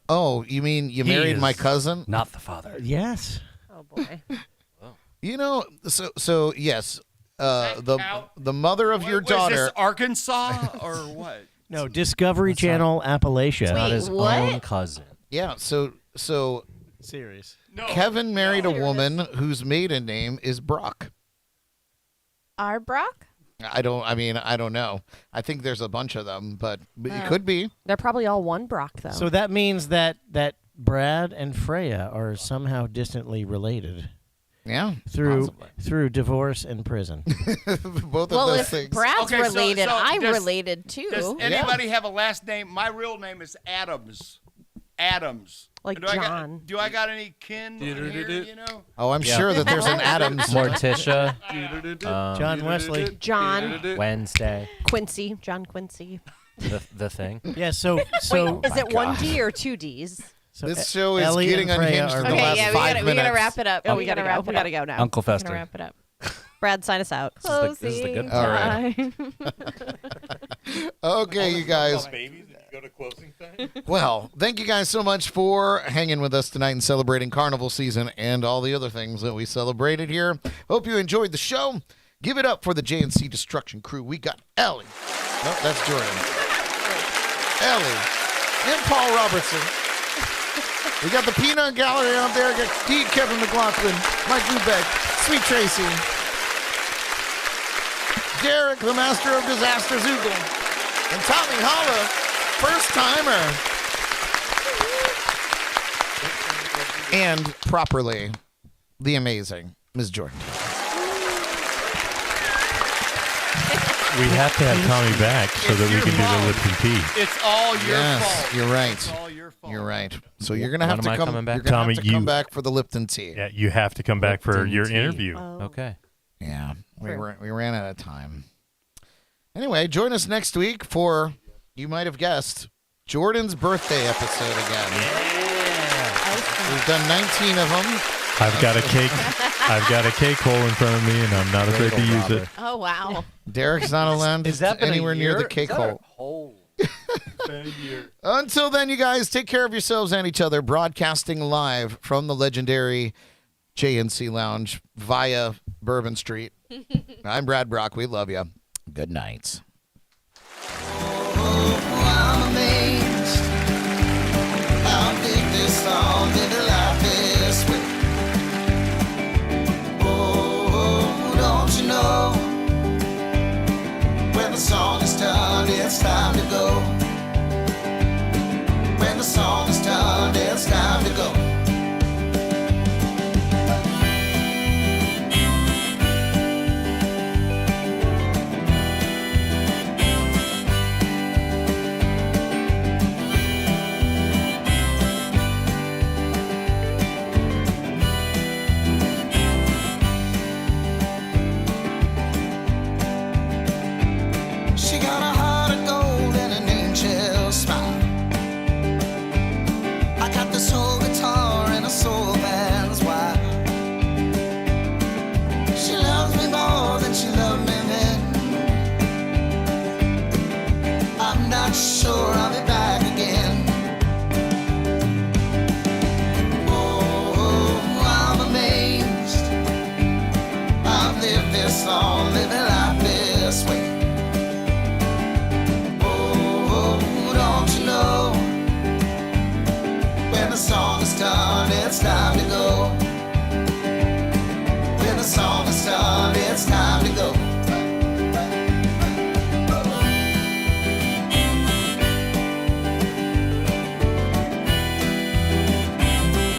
Oh, you mean you married my cousin? Not the father. Yes. Oh boy. You know, so yes, the mother of your Was daughter. this Arkansas or what? No, Discovery Channel Appalachia. Not his own cousin. Yeah, so Serious. No. Kevin married a woman whose maiden name is Brock. Our Brock? I don't know. I think there's a bunch of them, but it could be. They're probably all one Brock though. So that means that Brad and Freya are somehow distantly related. Yeah, through divorce and prison. Both Well, of those if things. Brad's Okay, so- related, so I'm does- related too. Does anybody have a last name? My real name is Adams. Adams. Like do John. do I got any kin here, you know? Oh, I'm sure that there's an Adams. Morticia. John Wesley. John Wednesday. Quincy. John Quincy. The thing. Yeah. So Wait, is it one God. D or two Ds? so This show is Ellie getting and Freya unhinged are in the Okay, last yeah, 5 we minutes. gotta wrap it up. Oh, we gotta go. wrap We it gotta up. go now. Uncle We're Fester. gonna wrap it up. Brad, sign us out. This is the good All part. right. Okay, you guys. Well, thank you guys so much for hanging with us tonight and celebrating Carnival season and all the other things that we celebrated here. Hope you enjoyed the show. Give it up for the JNC Destruction crew. We got Ellie. Nope, that's Jordan. Ellie and Paul Robertson. We got the Peanut Gallery out there. We got Bead, Kevin McLaughlin, Mike Lubeck, Sweet Tracy, Derek, the Master of Disaster Zoogle, and Tommy Holla, first timer. And properly, the amazing Ms. Jordan. We have to have Tommy back so that we can do the Lipton tea. It's all your fault. You're right. It's all your fault. You're right. So you're gonna have When to am I come coming back? You're gonna Tommy, have to come back for the Lipton tea. Yeah, you have to come back for Lipton your tea. interview. Okay. Yeah, we ran out of time. Anyway, join us next week for, you might have guessed, Jordan's birthday episode again. We've done 19 of them. I've got a cake hole in front of me, and I'm not afraid to use it. Oh, wow. Derek's not allowed Is that been a anywhere near year? the cake Is that a hole. Until then, you guys, take care of yourselves and each other. Broadcasting live from the legendary JNC Lounge via Bourbon Street. I'm Brad Brock. We love you. Good night.